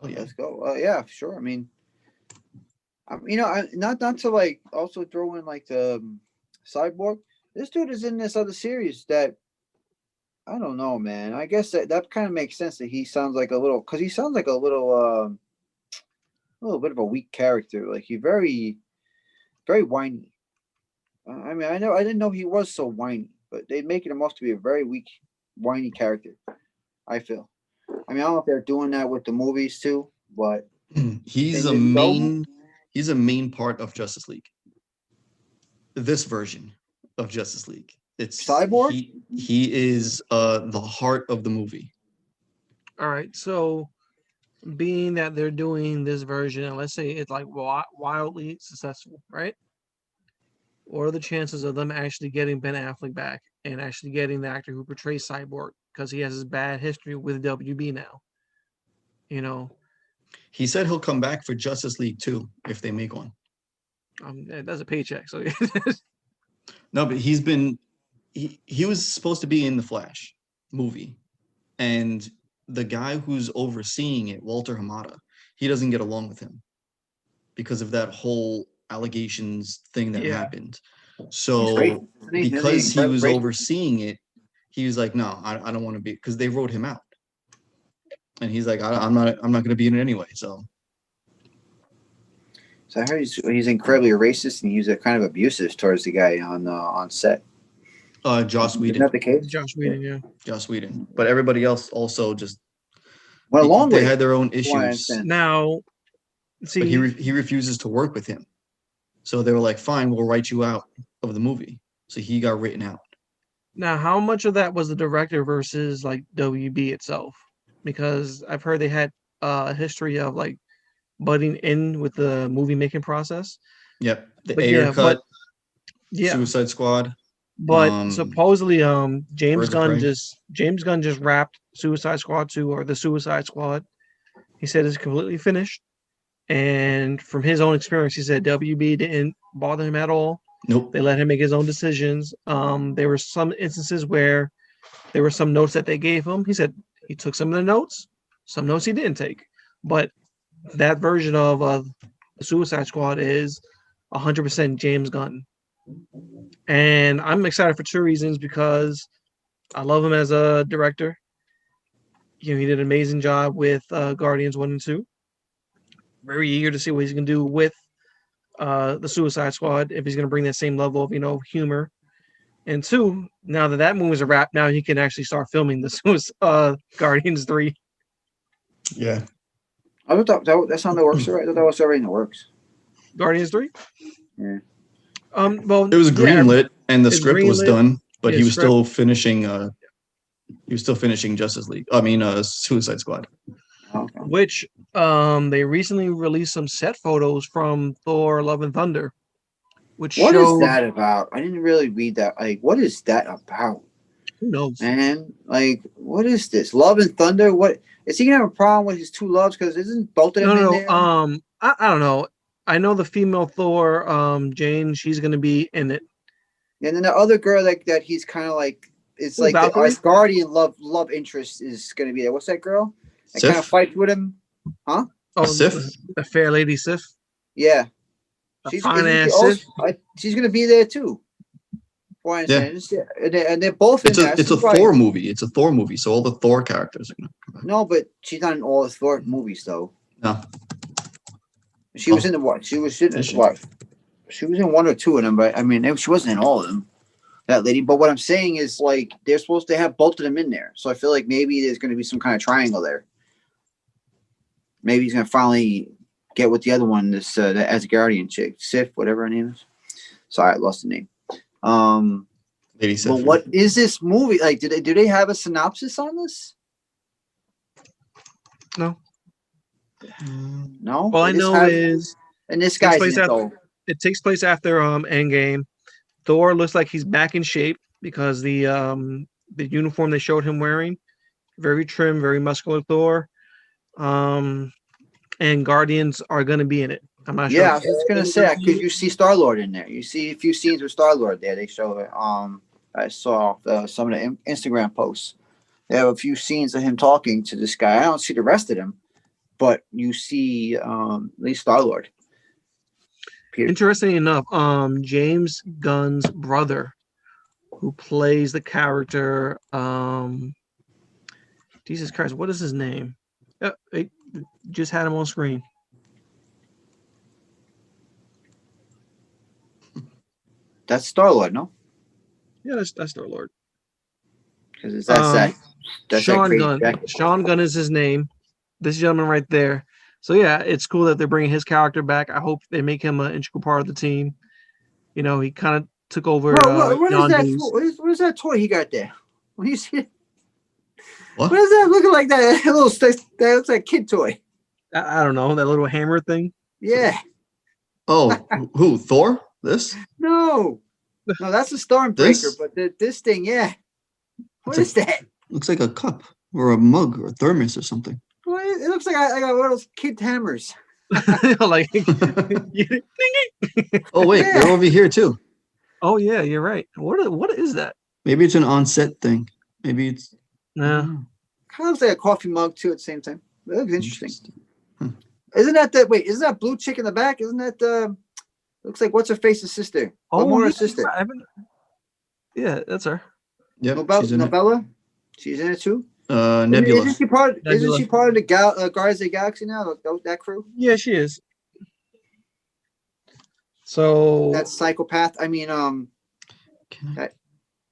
oh yeah. Let's go. Yeah, sure. I mean, not to like also throw in like the Cyborg. This dude is in this other series that I don't know, man. I guess that kind of makes sense that he sounds like because he sounds like a little bit of a weak character. Like he's very, very whiny. I mean, I didn't know he was so whiny, but they making him off to be a very weak, whiny character. I feel. I mean, I don't know if they're doing that with the movies too, but He's in a the show, main part of Justice League. This version of Justice League. It's Cyborg? he is the heart of the movie. All right, so being that they're doing this version, and let's say it's like wildly successful, right? What are the chances of them actually getting Ben Affleck back and actually getting the actor who portrays Cyborg, because he has his bad history with WB now? You know, He said he'll come back for Justice League 2 if they make one. that's a paycheck. So No, but he was supposed to be in the Flash movie, and the guy who's overseeing it, Walter Hamada, he doesn't get along with him because of that whole allegations thing that Yeah. happened. He's So great. because he was Great. overseeing it, he was like, no, I don't want to be, because they wrote him out. And he's like, I'm not going to be in it anyway. So So I heard he's incredibly racist and he's kind of abusive towards the guy on set. Joss Isn't Whedon. that the case? Josh Whedon, yeah. Joss Whedon. But everybody else also just Went along they with had their own it, from what I issues. understand. Now, But see, he refuses to work with him. So they were like, fine, we'll write you out of the movie. So he got written out. now how much of that was the director versus like WB itself? Because I've heard they had a history of like butting in with the movie making process. Yep. The But Ayer yeah, cut, Yeah, Suicide Squad. but supposedly Birds of Prey. James Gunn just wrapped Suicide Squad 2 or the Suicide Squad. He said it's completely finished. And from his own experience, he said WB didn't bother him at all. Nope. They let him make his own decisions. There were some instances where there were some notes that they gave him. He said he took some of the notes, some notes he didn't take. But that version of the Suicide Squad is 100% James Gunn. And I'm excited for two reasons, because I love him as a director. You know, he did an amazing job with Guardians 1 and 2. Very eager to see what he's going to do with the Suicide Squad, if he's going to bring that same level of, humor. And two, now that movie's a wrap, now he can actually start filming the Guardians 3. Yeah. I thought that's how that works, right? I thought that was already in the works. Guardians 3? Yeah. Well, it was greenlit and the script was done, but he was still finishing. He was still finishing Justice League. I mean, Suicide Squad. Okay. Which they recently released some set photos from Thor: Love and Thunder. What is that about? I didn't really read that. Like, what is that about? Who knows? Man, like, what is this? Love and Thunder? What is he gonna have a problem with his two loves? Because isn't both of them in there? I don't know. I know the female Thor, Jane, she's gonna be in it. And then the other girl that he's kind of like, it's like the Asgardian love interest is gonna be there. What's that girl? That kind of fights with him, huh? Oh, Sif? The fair lady Sif. Yeah, she's gonna be there too. Yeah. And they're both in there. It's a Thor movie. It's a Thor movie, so all the Thor characters are gonna come back. No, but she's not in all the Thor movies though. No. She was in the what? She was in what? She was in one or two of them, but I mean, she wasn't in all of them. That lady. But what I'm saying is, like, they're supposed to have both of them in there. So I feel like maybe there's going to be some kind of triangle there. Maybe he's going to finally get with the other one, this the Asgardian chick, Sif, whatever her name is. Sorry, I lost the name. Lady Sif. But what is this movie? Like, do they have a synopsis on this? No. No. All I know is, and this guy's it takes place after Endgame. Thor looks like he's back in shape because the uniform they showed him wearing, very trim, very muscular Thor. And Guardians are going to be in it. I'm not sure. Yeah, I was just gonna say, because you see Star-Lord in there. You see a few scenes with Star-Lord there. They show it. I saw some of the Instagram posts. They have a few scenes of him talking to this guy. I don't see the rest of them, but you see at least Star-Lord. Interesting enough, James Gunn's brother, who plays the character, Jesus Christ, what is his name? It just had him on screen. That's Star-Lord, no? Yeah, that's Star-Lord. Because it's that That's that Sean crazy Gunn. jacket. Sean Gunn is his name. This gentleman right there. So yeah, it's cool that they're bringing his character back. I hope they make him an integral part of the team. You know, he kind of took over. What is that? Yondu's. What is that toy he got there? What do you see? What? What is that looking like? That little that looks like a kid toy. I don't know, that little hammer thing. Yeah. Oh, who? Thor? This? No, that's a Stormbreaker. This? But this thing, yeah. What It's is that? Looks like a cup or a mug or a thermos or something. Well, it looks like I got one of those kid hammers. Like, Oh wait, Yeah. they're over here too. oh yeah, you're right. What is that? Maybe it's an on-set thing. Maybe it's. I Yeah. don't know. Kind of looks like a coffee mug too at the same time. It looks interesting. Hmm. Isn't that blue chick in the back? Isn't that looks like what's her face's sister? Oh, Gamora's yeah, sister. Yeah, that's her. Yep, she's in it. Nobella? She's in it too? Nebula. Isn't she part Nebula. of the Guardians of the Galaxy now? That crew? Yeah, she is. So That psychopath. I mean, Can I-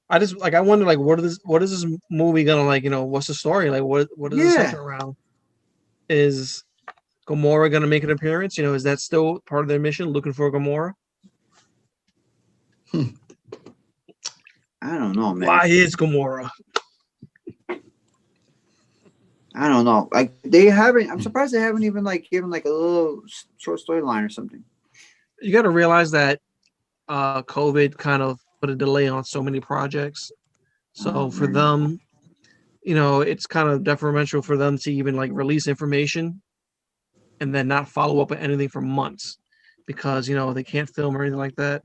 I just like I wonder like what is this movie gonna like, you know, what's the story? Like what is it Yeah. centered around? Is Gamora gonna make an appearance? You know, is that still part of their mission, looking for Gamora? I don't know, man. Why is Gamora? I don't know. Like they haven't. I'm surprised they haven't even like given like a little short storyline or something. You got to realize that COVID kind of put a delay on so many projects. So Oh, for man. them, you know, it's kind of detrimental for them to even like release information and then not follow up with anything for months because, you know, they can't film or anything like that.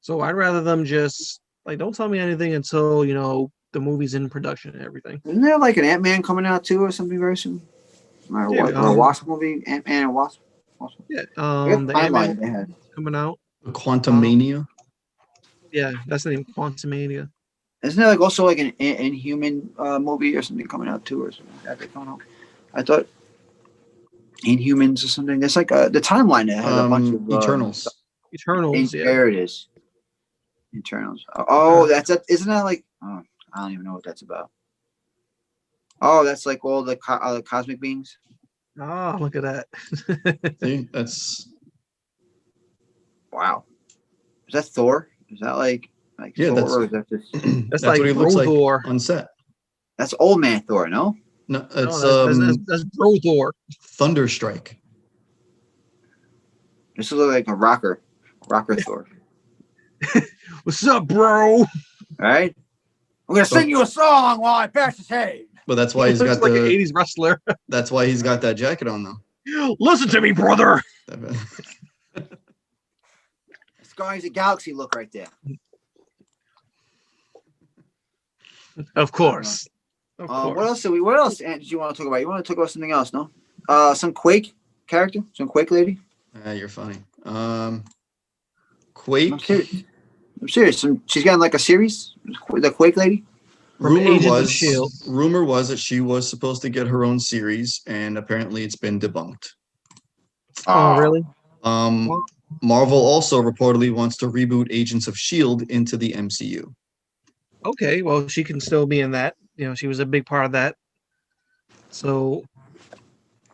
So I'd rather them just like, don't tell me anything until, you know, the movie's in production and everything. Isn't there like an Ant-Man coming out too or something very soon? Or, Yeah, or a Wasp movie? Ant-Man and Wasp. Yeah. The The timeline Ant-Man they had. coming out. Quantum Mania. Yeah, that's the name, Quantumania. Isn't there like also like an Inhuman movie or something coming out too or something like that coming out? I thought Inhumans or something. There's like the timeline that has a bunch of Eternals. Eternals, yeah. There it is. Eternals. Oh, that's it. Isn't that like? Oh, I don't even know what that's about. Oh, that's like all the cosmic beings. Oh, look at that. See, that's Wow. Is that Thor? Is that like Yeah, Thor, that's- or is that just That's like what he looks like Thor. on set. that's old man Thor? No. No, No, it's that's Bro Thor. Thunderstrike. This looks like a rocker Thor. What's up, bro? All right. I'm gonna sing you a song while I bash his head. But that's why he's Looks got like an the. 80s wrestler. That's why he's got that jacket on though. Listen to me, brother. That's Guardians of the Galaxy look right there. Of course. Of What course. else? What else did you want to talk about? You want to talk about something else? No. Some Quake character, some Quake lady. You're funny. Quake. I'm serious. She's got like a series. The Quake lady. From Agents of was S.H.I.E.L.D.. rumor was that she was supposed to get her own series, and apparently it's been debunked. Oh, really? Marvel also reportedly wants to reboot Agents of S.H.I.E.L.D. into the MCU. Okay, well, she can still be in that. You know, she was a big part of that. So,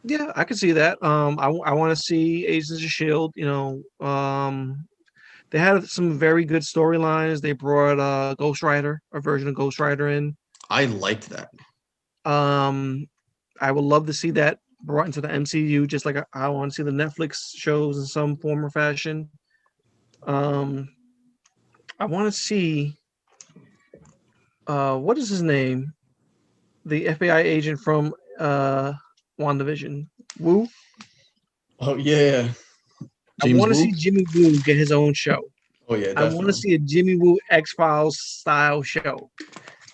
yeah, I can see that. I want to see Agents of S.H.I.E.L.D., you know, they had some very good storylines. They brought Ghost Rider, a version of Ghost Rider in. I liked that. I would love to see that brought into the MCU, just like I want to see the Netflix shows in some form or fashion. I want to see what is his name? The FBI agent from WandaVision. Woo? Oh yeah. I want to see Jimmy Woo get his own show. Oh yeah, I want to see a Jimmy Woo X-Files style show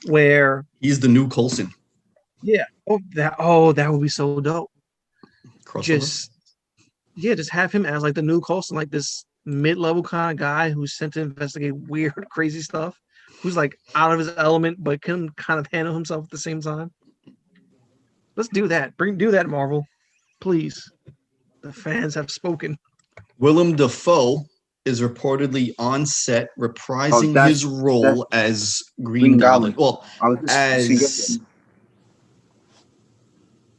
where he's the new Coulson. yeah, that would be so dope. Crossover. Just have him as like the new Coulson, like this mid-level kind of guy who's sent to investigate weird, crazy stuff, who's like out of his element but can kind of handle himself at the same time. Let's do that. Do that, Marvel, please. The fans have spoken. Willem Dafoe is reportedly on set reprising his role as Green Goblin. Well, I was just as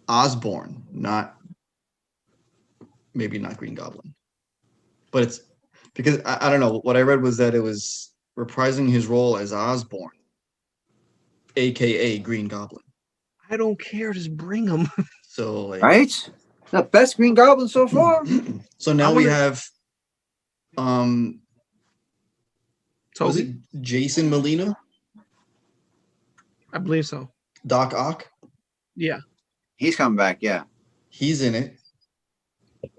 Osborn, maybe not Green Goblin, but it's because I don't know. What I read was that it was reprising his role as Osborn, aka Green Goblin. I don't care. Just bring him. So like, Right? The best Green Goblin so far. so now we have was Toby, it Jason Molina, I believe so. Doc Ock? Yeah, He's coming back. Yeah. He's in it.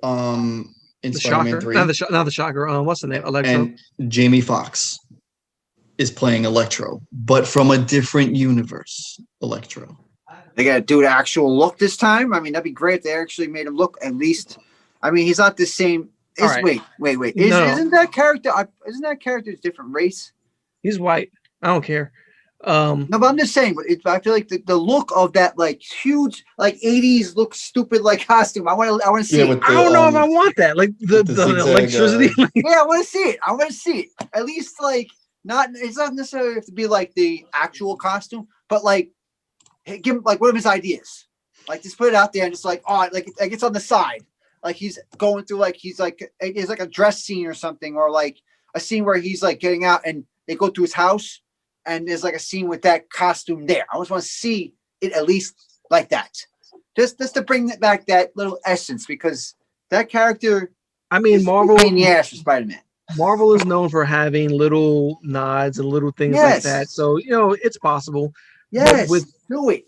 In the Spider-Man Shocker. 3. Not the Shocker. What's the name? Electro. And Jamie Foxx is playing Electro, but from a different universe. Electro. They got to do the actual look this time. I mean, that'd be great if they actually made him look at least. I mean, he's not the same. All right. Wait. No. Isn't that character? Isn't that character a different race? He's white. I don't care. No, but I'm just saying. But I feel like the look of that like huge like '80s look stupid like costume. I want to see. Yeah, it. I don't know if I want that. Like the zigzag, electricity. Yeah, I want to see it. I want to see it. At least like not. It's not necessarily have to be like the actual costume, but like give him like one of his ideas. Like just put it out there and just like like it's on the side. Like he's going through like it's like a dress scene or something, or like a scene where he's like getting out and they go to his house and there's like a scene with that costume there. I just want to see it at least like that. Just to bring it back that little essence, because that character I mean, Marvel in the ass for Spider-Man. Marvel is known for having little nods and little things like that. So, it's possible. Yes, But do it.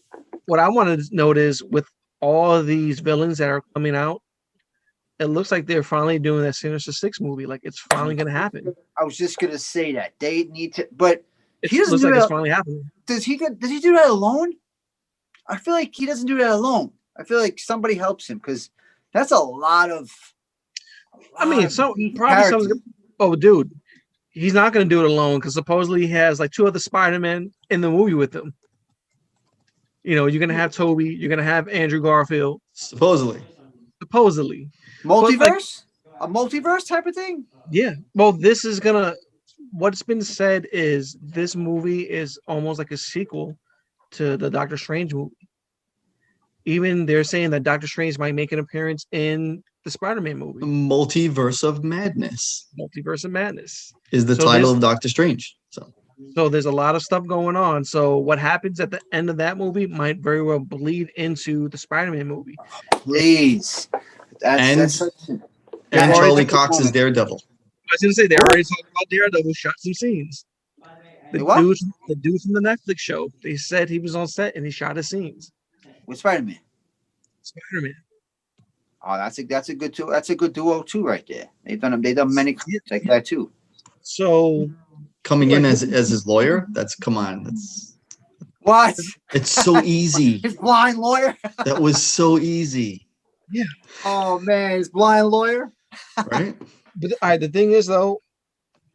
what I want to note is with all of these villains that are coming out, it looks like they're finally doing that Sinister Six movie. Like it's finally going to happen. I was just gonna say that they need to, but It he doesn't looks do like that. it's finally happening. Does he do that alone? I feel like he doesn't do that alone. I feel like somebody helps him because that's a lot of. I mean, probably someone's. Oh, dude, he's not going to do it alone because supposedly he has like 2 other Spider-Men in the movie with him. You're going to have Toby. You're going to have Andrew Garfield. Supposedly. Multiverse? A multiverse type of thing? Yeah. Well, this is going to. What's been said is this movie is almost like a sequel to the Doctor Strange movie. Even they're saying that Doctor Strange might make an appearance in the Spider-Man movie. Multiverse of Madness. Multiverse of Madness is the title of Doctor Strange. So there's a lot of stuff going on. So what happens at the end of that movie might very well bleed into the Spider-Man movie. Please. And Charlie Cox is Daredevil. I was going to say, they already talked about Daredevil, shot some scenes. The dude from the Netflix show, they said he was on set and he shot his scenes. With Spider-Man. Oh, that's a good duo. That's a good duo too, right there. They've done many like that too. So coming in as his lawyer, come on. What? It's so easy. His blind lawyer. That was so easy. Yeah. Oh man, his blind lawyer. Right. But the thing is though,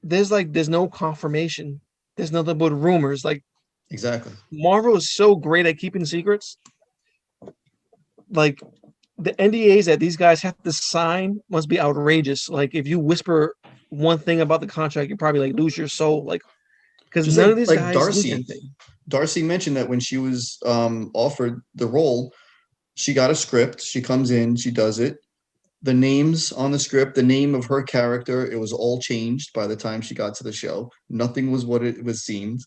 there's no confirmation. There's nothing but rumors. Like exactly. Marvel is so great at keeping secrets. Like the NDAs that these guys have to sign must be outrageous. Like if you whisper one thing about the contract, you probably like lose your soul. Like because none of these guys. Darcy mentioned that when she was offered the role, she got a script. She comes in, she does it. The names on the script, the name of her character, it was all changed by the time she got to the show. Nothing was what it was seemed.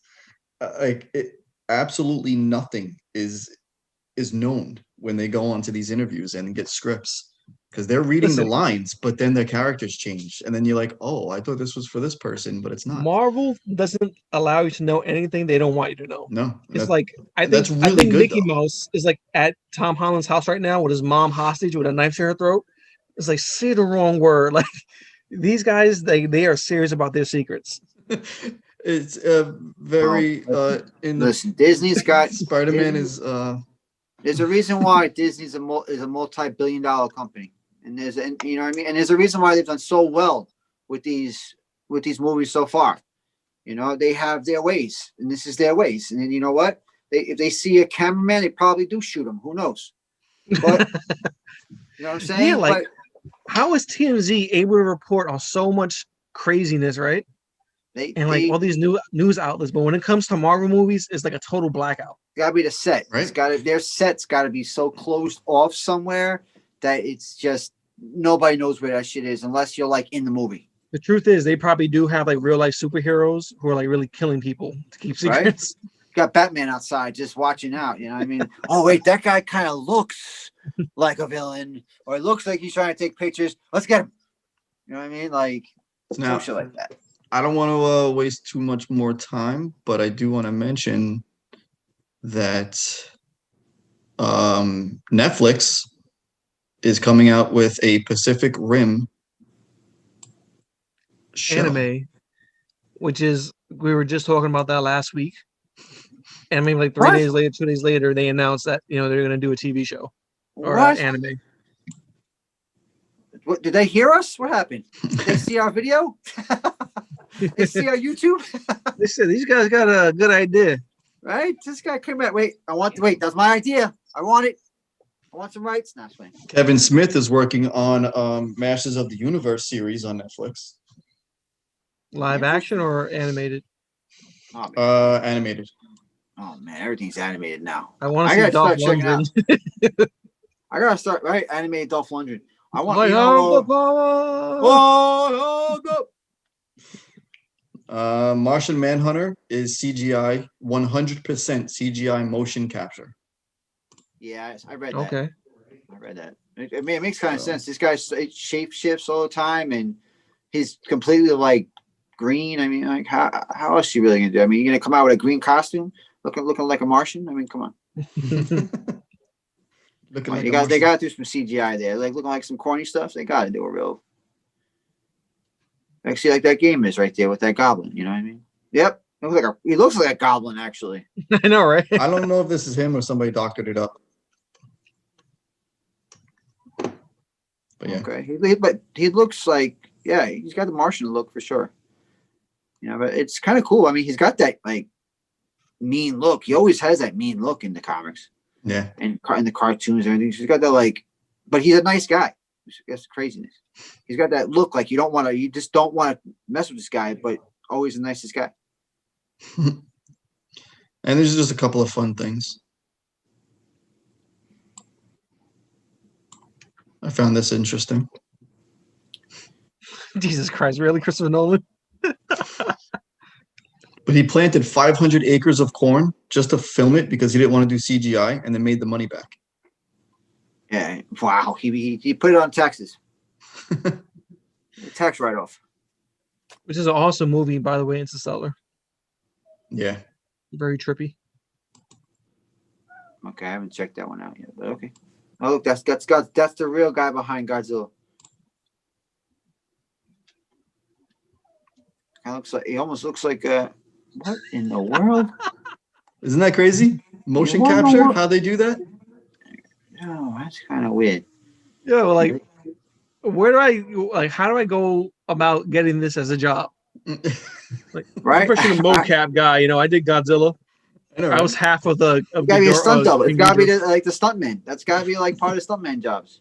Absolutely nothing is known when they go onto these interviews and get scripts, because they're reading the lines, but then their characters change, and then you're like, oh, I thought this was for this person, but it's not. Marvel doesn't allow you to know anything they don't want you to know. No, it's like I think Mickey Mouse is like at Tom Holland's house right now with his mom hostage with a knife to her throat. It's like, say the wrong word. Like these guys, they are serious about their secrets. It's very listen, Disney's got Spider-Man is there's a reason why Disney's a multi-billion-dollar company, and you know what I mean, and there's a reason why they've done so well with these movies so far. They have their ways, and this is their ways. And then you know what? If they see a cameraman, they probably do shoot him. Who knows? But you know what I'm saying? Yeah, like how is TMZ able to report on so much craziness, right? All these new news outlets, but when it comes to Marvel movies, it's like a total blackout. gotta be the set. Right. It's gotta their set's gotta be so closed off somewhere that it's just nobody knows where that shit is unless you're like in the movie. The truth is, they probably do have like real life superheroes who are like really killing people to keep Right? secrets. Got Batman outside just watching out, you know what I mean? Oh wait, that guy kind of looks like a villain, or it looks like he's trying to take pictures. Let's get him. You know what I mean? Like Now, some shit like that. I don't want to waste too much more time, but I do want to mention that Netflix is coming out with a Pacific Rim show. Anime, which is we were just talking about that last week. And maybe like 3 days later, 2 days later, they announced that they're going to do a TV show or anime. What did they hear us? What happened? Did they see our video? They see our YouTube? They said these guys got a good idea. Right? This guy came out. Wait, that's my idea. I want it. I want some rights. Nah, swing. Kevin Smith is working on Masters of the Universe series on Netflix. Live action or animated? Oh, Animated. Oh man, everything's animated now. I want to see Dolph Lundgren. I gotta start animated Dolph Lundgren. I want Martian Manhunter is CGI, 100% CGI motion capture. Yeah, I read that. Okay. I read that. It makes kind of sense. This guy shape shifts all the time, and he's completely like green. I mean, like how else is he really gonna do? I mean, you're gonna come out with a green costume, looking like a Martian. I mean, come on. They got to do some CGI there, like looking like some corny stuff. They got to do a real. Actually, like that game is right there with that goblin. You know what I mean? Yep, he looks like a goblin actually. I know, right? I don't know if this is him or somebody doctored it up. But yeah. Okay, but he looks like he's got the Martian look for sure. You know, but it's kind of cool. I mean, he's got that like mean look. He always has that mean look in the comics. Yeah. And in the cartoons and everything. He's got that like, but he's a nice guy. That's craziness. He's got that look like you just don't want to mess with this guy, but always the nicest guy. And there's just a couple of fun things. I found this interesting. Jesus Christ, really, Christopher Nolan? But he planted 500 acres of corn just to film it because he didn't want to do CGI, and then made the money back. Yeah, wow. He put it on taxes. Tax write-off. Which is an awesome movie, by the way, Interstellar. Yeah. Very trippy. Okay, I haven't checked that one out yet, but okay. Oh, look, that's the real guy behind Godzilla. He almost looks like what in the world? Isn't that crazy? Motion capture? How they do that? Oh, that's kind of weird. Yeah, well, like, how do I go about getting this as a job? Like, right? Especially the mocap guy. I did Godzilla. I was half of the. It's gotta be a stunt double. It's gotta be like the stuntman. That's gotta be like part of stuntman jobs.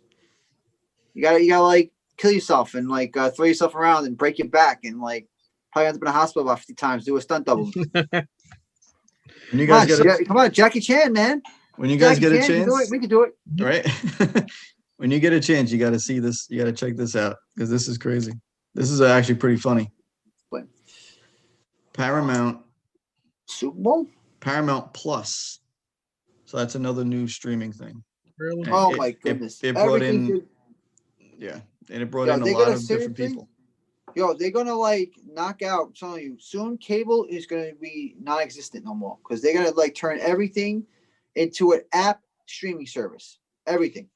You gotta like kill yourself and like throw yourself around and break your back and like probably end up in a hospital about 50 times. Do a stunt double. When you guys come on, Jackie Chan, man. When you guys get a chance, we can do it. Right? When you get a chance, you got to see this. You got to check this out because this is crazy. This is actually pretty funny. What? Paramount Super Bowl? Paramount Plus. So that's another new streaming thing. Really? And oh my goodness! It brought in, and it brought in a lot of different people. Yo, they're gonna like knock out. I'm telling you, soon cable is gonna be non-existent no more because they're gonna like turn everything into an app streaming service. Everything.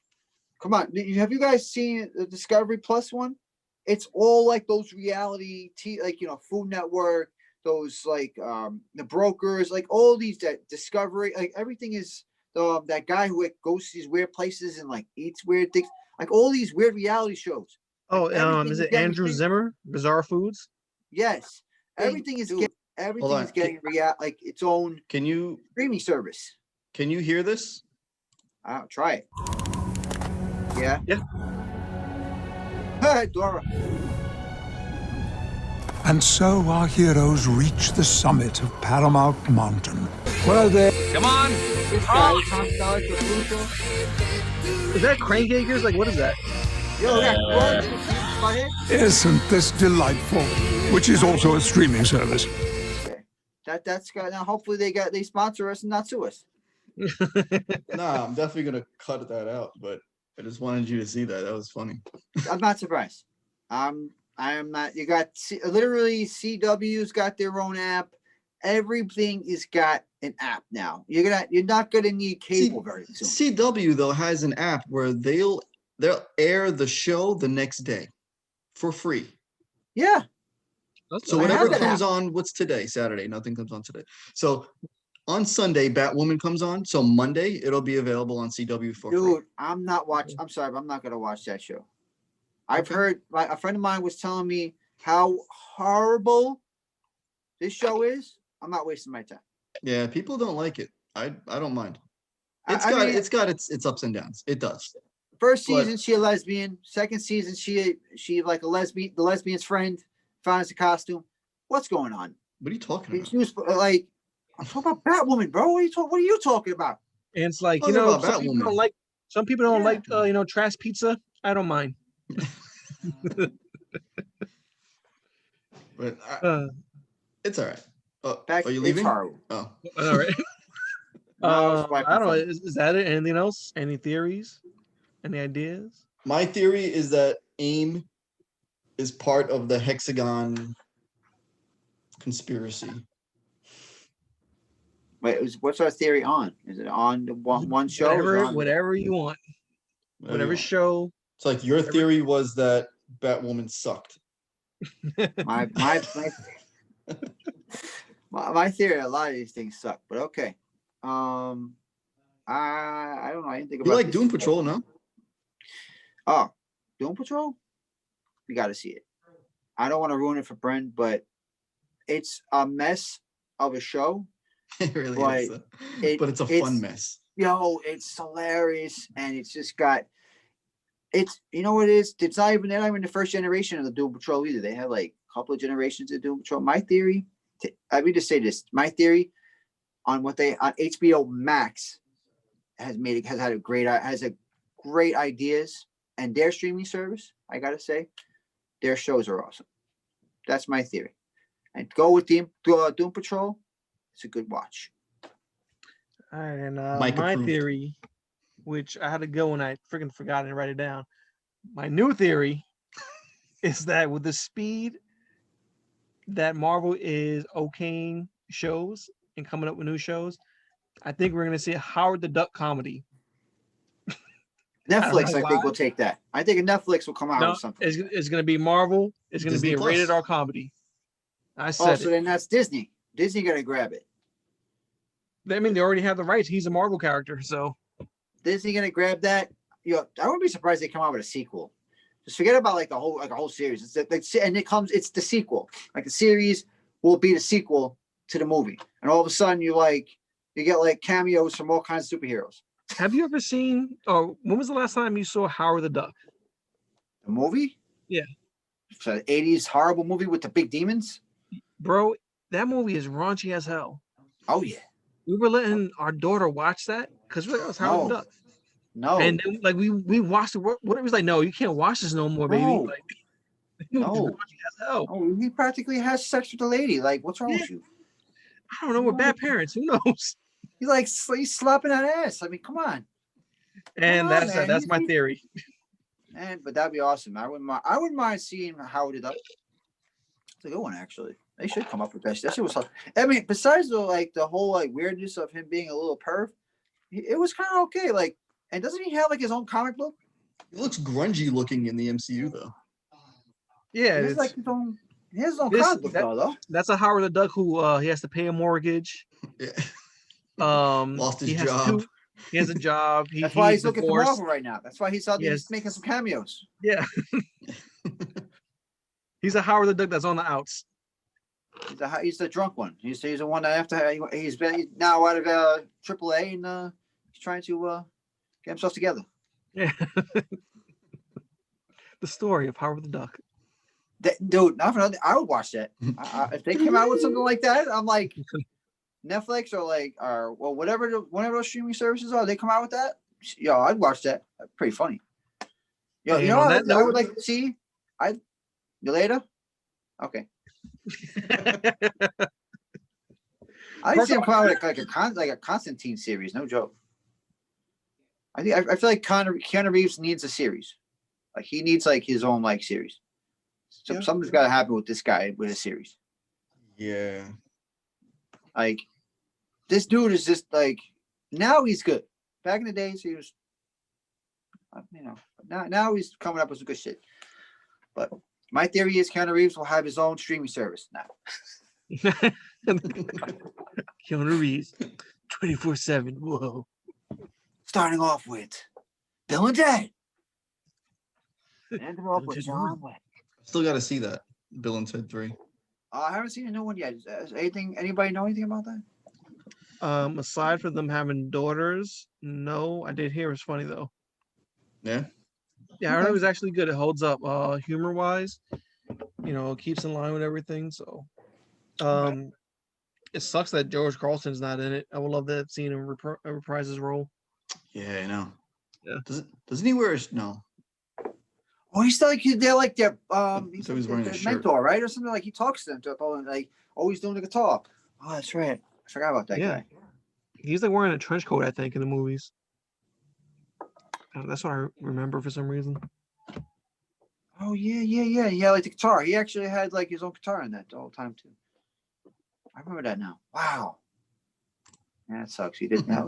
Come on, have you guys seen the Discovery Plus one? It's all like those reality, Food Network, those like the brokers, like all these that Discovery, like everything is that guy who goes to these weird places and like eats weird things, like all these weird reality shows. Oh, is it Andrew Zimmer? Bizarre Foods? Yes, everything is getting like its own. Can you streaming service? Can you hear this? I'll try it. Yeah. Dora. And so our heroes reach the summit of Paramount Mountain. Well, they Come on. This guy, Tom Selleck, the Bluetooth. Is that Crane Gagers? Like, what is that? Yo, yeah, what? Butthead? isn't this delightful? Which is also a streaming service. Okay. That's got now. Hopefully they sponsor us and not sue us. Nah, I'm definitely gonna cut that out, but I just wanted you to see that. That was funny. I'm not surprised. I am not. You got literally CW's got their own app. Everything is got an app now. You're not gonna need cable very soon. CW though has an app where they'll air the show the next day for free. Yeah. So I whatever have that comes app. on, what's today? Saturday. Nothing comes on today. So on Sunday, Batwoman comes on. So Monday, it'll be available on CW for free. Dude, I'm not watching. I'm sorry, but I'm not gonna watch that show. I've heard a friend of mine was telling me how horrible this show is. I'm not wasting my time. Yeah, people don't like it. I don't mind. I mean, It's got its ups and downs. It does. First But- season, she a lesbian. Second season, she like a lesbian. The lesbian's friend finds a costume. What's going on? What are you talking about? She was like, I'm talking about Batwoman, bro. What are you talking about? And it's like, Talking about Batwoman. Some people don't Yeah. like trash pizza. I don't mind. But it's all right. Oh, Back, are you it's leaving? horrible. Oh, All right. No, I was I don't know. wiping Is that it? Anything else? Any theories? Any ideas? my theory is that AIM is part of the Hexagon conspiracy. Wait, what's our theory on? Is it on the one show? or is it on- Whatever you want. Whatever show. It's like your theory was that Batwoman sucked. my my theory. A lot of these things suck, but okay. I don't know. I didn't think You about like this. Doom Patrol, no? Oh, Doom Patrol? You got to see it. I don't want to ruin it for Bren, but it's a mess of a show. It really But is. But it's a it's- fun mess. Yo, it's hilarious, and it's just got. It's you know what it is. It's not even they're not even the first generation of the Doom Patrol either. They had like a couple of generations of Doom Patrol. My theory. Let me just say this. My theory on what they on HBO Max has a great ideas, and their streaming service. I gotta say, their shows are awesome. That's my theory. And go with Doom Patrol. It's a good watch. All right, and Mike my approved. theory, which I had to go and I freaking forgot and write it down. My new theory is that with the speed that Marvel is okaying shows and coming up with new shows, I think we're going to see a Howard the Duck comedy. Netflix, know I think, why. will take that. I think Netflix will come out No, with something. it's going to be Marvel. It's going to be Disney a Plus. rated R comedy. I Oh, said so it. then that's Disney. Disney got to grab it. I mean, they already have the rights. He's a Marvel character, so Disney gonna grab that. I wouldn't be surprised they come out with a sequel. Just forget about like a whole series. It's the sequel. Like the series will be the sequel to the movie, and all of a sudden you get like cameos from all kinds of superheroes. have you ever seen, or when was the last time you saw Howard the Duck? The movie? Yeah. It's an 80s horrible movie with the big demons. Bro, that movie is raunchy as hell. Oh yeah. We were letting our daughter watch that because we're like, oh, it's Howard the Duck. No. And then like we watched it. What it was like, no, you can't watch this no more, baby. No. Like, the movie is No. raunchy as hell. Oh, he practically has sex with the lady. Like, what's wrong with you? I don't know. We're bad parents. Who knows? He's slapping that ass. I mean, come on. And Come on, that's man. that's my theory. Man, but that'd be awesome. I wouldn't mind seeing Howard the Duck. It's a good one, actually. They should come up with that. That shit was. I mean, besides the whole weirdness of him being a little perv, it was kind of okay. Like, and doesn't he have like his own comic book? It looks grungy looking in the MCU though. Yeah, He has it's, like his own. He has his own This- comic book though. that's a Howard the Duck who he has to pay a mortgage. Yeah. Lost his job. He has a job. That's why he's he's looking for divorced. Marvel right now. That's why he's out there Yes. making some cameos. Yeah. He's a Howard the Duck that's on the outs. He's the drunk one. He's the one that he's now out of AAA and he's trying to get himself together. Yeah. The story of Howard the Duck. Dude, not for nothing. I would watch that. If they came out with something like that, I'm like, Netflix or whatever one of those streaming services are, they come out with that. Yo, I'd watch that. That's pretty funny. Yo, And you know on what that I would note, like to see? You later? Okay. I First see him off- come out with like a Constantine series. No joke. I feel like Keanu Reeves needs a series. Like he needs like his own like series. So something's got to happen with this guy with a series. Yeah. Like this dude is just like now he's good. Back in the days he was, now he's coming up with some good shit. But my theory is Keanu Reeves will have his own streaming service now. Keanu Reeves, 24/7. Whoa. Starting off with Bill and Ted. Ending off Bill with and Ted John Wick. Still got to see that. Bill and Ted 3. I haven't seen a new one yet. Anybody know anything about that? Aside from them having daughters, no. I did hear it was funny though. Yeah. Yeah, I heard it was actually good. It holds up humor wise. It keeps in line with everything. So it sucks that George Carlson's not in it. I would love to have seen him reprise his role. Yeah, I know. Yeah. Doesn't he wear no? Oh, he's like they're like their he's So he's wearing a shirt. mentor, right? Or something like he talks to them like always doing the guitar. Oh, that's right. I forgot about that guy. He's like wearing a trench coat, I think, in the movies. That's what I remember for some reason. Oh yeah. He had like the guitar. He actually had like his own guitar in that the whole time too. I remember that now. Wow. Yeah, that sucks. He didn't have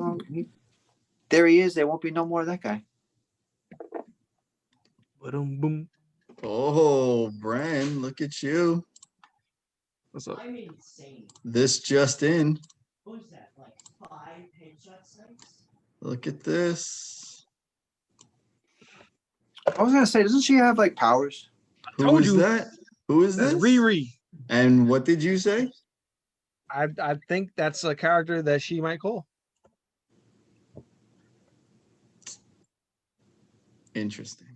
there he is. There won't be no more of that guy. Boom. Oh, Bren, look at you. What's up? I'm insane. This just in. What was that? Like 5 headshot sites? Look at this. I was gonna say, doesn't she have like powers? Who told is you. that? Who is That's this? Riri. And what did you say? I think that's a character that she might call. Interesting.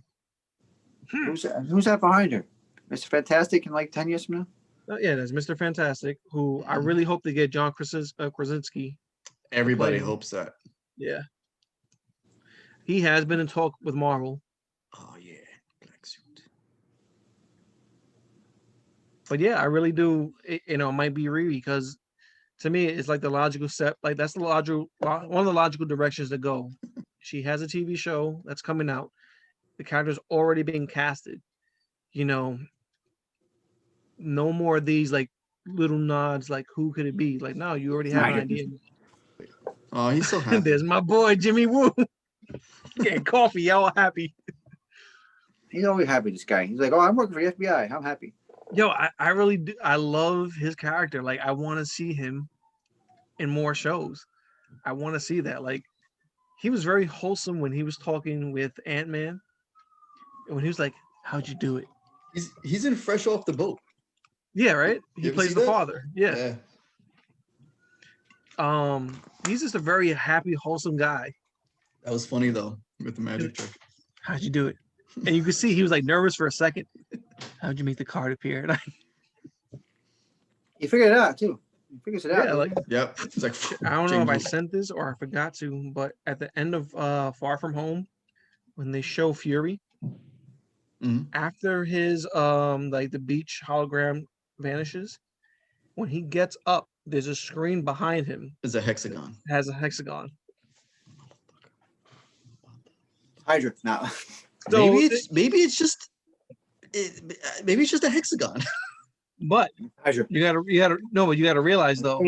Who's that behind her? Mr. Fantastic in like 10 years from now? Yeah, that's Mr. Fantastic, who I really hope to get John Krasinski. Everybody Playing. hopes that. Yeah. He has been in talk with Marvel. Oh yeah, black suit. But yeah, I really do. It might be Riri because to me, it's like the logical step. Like that's one of the logical directions to go. She has a TV show that's coming out. The character's already being casted. No more of these like little nods. Like who could it be? Like no, you already have an idea. Oh, he's so happy. There's my boy Jimmy Woo. Getting coffee, y'all happy. He's always happy, this guy. He's like, oh, I'm working for the FBI. I'm happy. Yo, I really do. I love his character. Like, I want to see him in more shows. I want to see that. Like, he was very wholesome when he was talking with Ant-Man. And when he was like, how'd you do it? He's in Fresh Off the Boat. Yeah, right? He ever plays see the that? father. Yeah. He's just a very happy, wholesome guy. That was funny though, with the magic trick. How'd you do it? And you could see he was like nervous for a second. How'd you make the card appear? He figured it out too. He figures it out. Yeah, like Yep. It's like I don't know if I James sent this or I forgot to, but at the end of Far From Home, when they show Fury, Mhm. after his like the beach hologram vanishes, when he gets up, there's a screen behind him. It's a hexagon. It has a hexagon. Hydra. No. So maybe it's just a hexagon. but Hydra. you gotta realize though,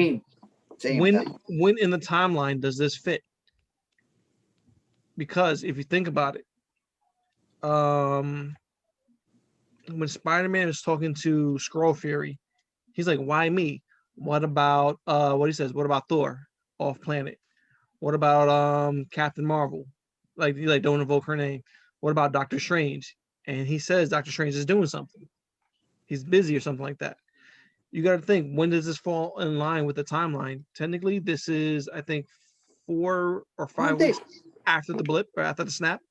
Same. when in the timeline does this fit? Because if you think about it, when Spider-Man is talking to Skrull Fury, he's like, why me? What about what he says? What about Thor off planet? What about Captain Marvel? Like you like don't invoke her name. What about Doctor Strange? And he says Doctor Strange is doing something. He's busy or something like that. You got to think, when does this fall in line with the timeline? Technically, this is, I think, 4 or 5 weeks after the blip or after the snap,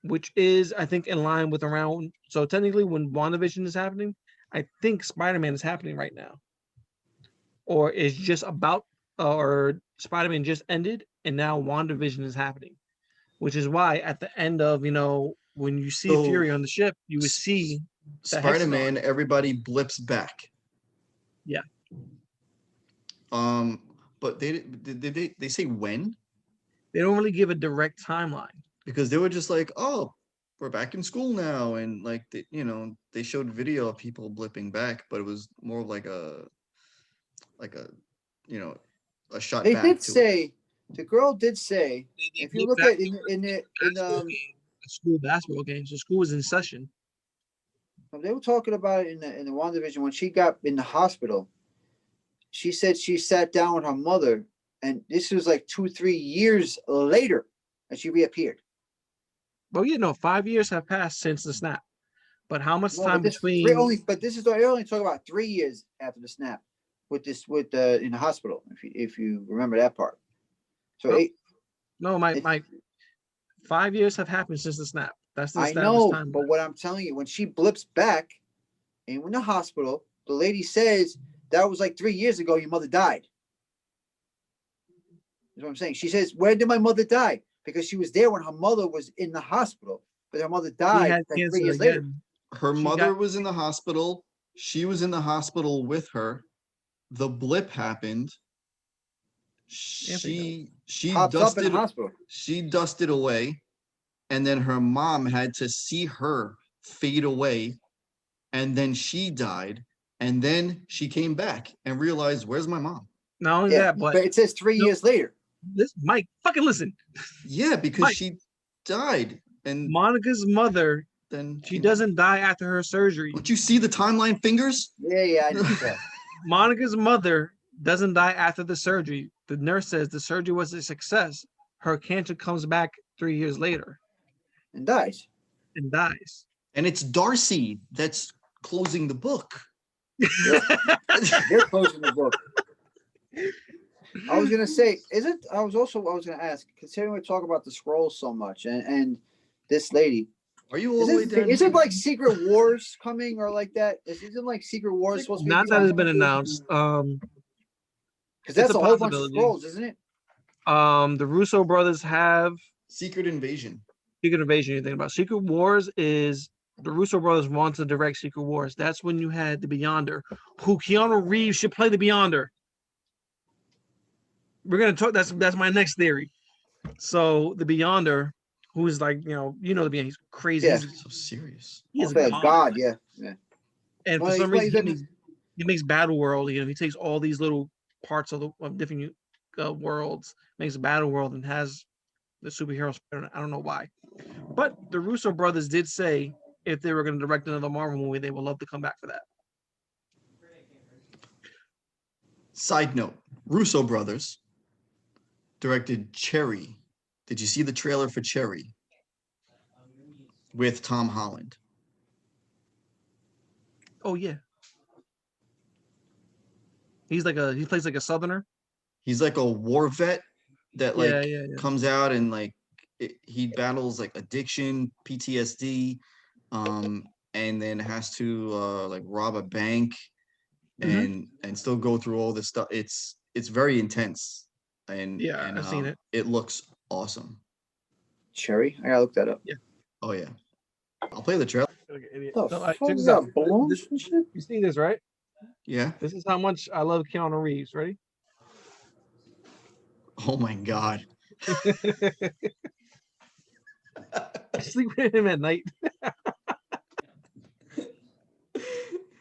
which is, I think, in line with around. So technically, when WandaVision is happening, I think Spider-Man is happening right now. or it's just about, or Spider-Man just ended, and now WandaVision is happening, which is why at the end of when you see So, Fury on the ship, you would S- see the Spider-Man, hexagon. everybody blips back. Yeah. But they say when? They don't really give a direct timeline. Because they were just like, oh, we're back in school now, and like they showed video of people blipping back, but it was more like a you know a shot They back did to it. say, the girl did say, They if you blipped look back at in basketball game, a school basketball game. So school was in session. they were talking about it in the WandaVision when she got in the hospital. She said she sat down with her mother, and this was like 2-3 years later, and she reappeared. But 5 years have passed since the snap. But how much No, time but this between? this is they're only talking about 3 years after the snap with in the hospital. If you remember that part. So Nope. eight, No, my 5 years have happened since the snap. That's the I established know, time. but what I'm telling you, when she blips back and in the hospital, the lady says that was like 3 years ago. Your mother died. That's what I'm saying. She says, "Where did my mother die?" Because she was there when her mother was in the hospital, but her mother She died had like 3 cancer years later. again. Her She mother got- was in the hospital. She was in the hospital with her. The blip happened. She Pops up in the dusted hospital. she dusted away, and then her mom had to see her fade away, and then she died, and then she came back and realized, where's my mom? Not only Yeah, that, but it says 3 Nope. years later. this Mike, fucking listen. Yeah, because Mike. she died, and Monica's mother, then she doesn't die after her surgery. Don't you see the timeline fingers? Yeah, I know that. Monica's mother doesn't die after the surgery. The nurse says the surgery was a success. Her cancer comes back 3 years later And dies. and dies. And it's Darcy that's closing the book. They're closing the book. I was gonna say, I was gonna ask, considering we talk about the scrolls so much and this lady, Are you all the way down? is it like Secret Wars coming or like that? Isn't like Secret Wars supposed to be Not that has been announced. Because it's that's a a whole bunch of possibility. scrolls, isn't it? The Russo brothers have Secret Invasion. Secret Invasion. You think about Secret Wars is the Russo brothers want to direct Secret Wars. That's when you had the Beyonder, who Keanu Reeves should play the Beyonder. We're gonna talk. That's my next theory. So the Beyonder, who is like the Beyonder, he's crazy. Yeah. So serious. He's Like a a god, yeah. And Well, for some he's reason, he makes Battle World. He takes all these little parts of different worlds, makes a Battle World, and has the superhero. I don't know why, but the Russo brothers did say if they were going to direct another Marvel movie, they would love to come back for that. Side note: Russo brothers directed Cherry. Did you see the trailer for Cherry with Tom Holland? Oh yeah, he plays like a Southerner. He's like a war vet that Yeah. comes out and he battles like addiction, PTSD, and then has to rob a bank and still go through all this stuff. It's very intense, and I've seen it. It looks awesome. Cherry, I gotta look that up. Yeah. Oh yeah, I'll play the trailer. The fuck Check is this out. that, balloons and shit? You see this, right? Yeah. This is how much I love Keanu Reeves. Ready? Oh my god. I sleep with him at night.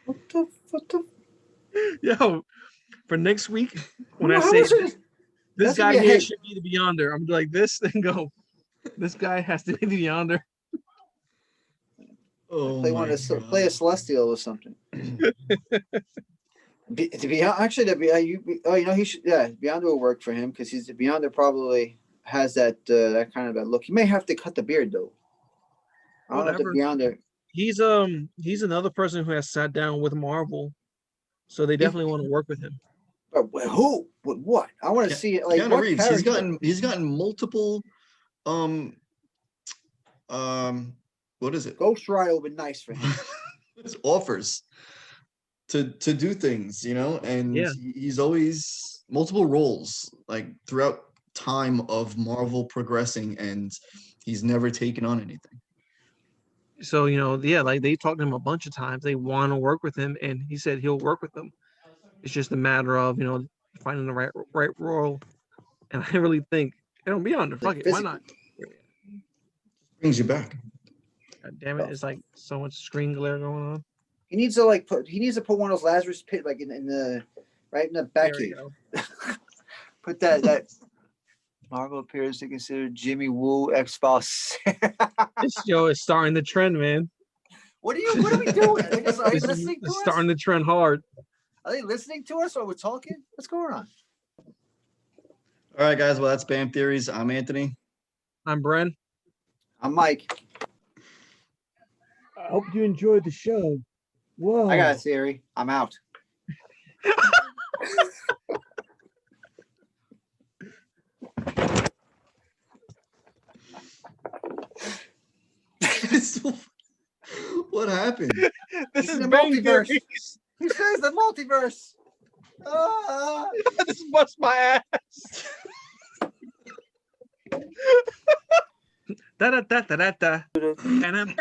What the? Yo, for next week, when How I say much is- this that's gonna guy be a here hit. should be the Beyonder, I'm like this and go. This guy has to be the Beyonder. Oh Play my god. play a Celestial or something. To be actually, he should. Yeah, Beyonder will work for him because he's Beyonder probably has that that kind of a look. He may have to cut the beard though. I don't know if the Whatever. Beyonder. He's another person who has sat down with Marvel, so they definitely want to work with him. But who? What? I want to see it. Like Keanu what Reeves, character? he's gotten multiple what is it? Ghost Rider would be nice for him. Offers to do things, you know, and Yeah. he's always multiple roles like throughout time of Marvel progressing, and he's never taken on anything. So, you know, yeah, like they talked to him a bunch of times. They want to work with him, and he said he'll work with them. It's just a matter of, you know, finding the right role. And I really think, you know, be on fuck it, why not? Brings you back. God damn it, it's like so much screen glare going on. He needs to like put one of those Lazarus pit like in the right in the back There we cave. go. Put that Marvel appears to consider Jimmy Woo X-Files. This show is starting the trend, man. What are we doing? Are they listening to It's us? starting the trend hard. Are they listening to us or we're talking? What's going on? All right, guys. Well, that's Bam Theories. I'm Anthony. I'm Bren. I'm Mike. I hope you enjoyed the show. Whoa. I got a theory. I'm out. What happened? This is the Bang multiverse. Theories. He says the multiverse. This bust my ass. Da da da da da da. And I'm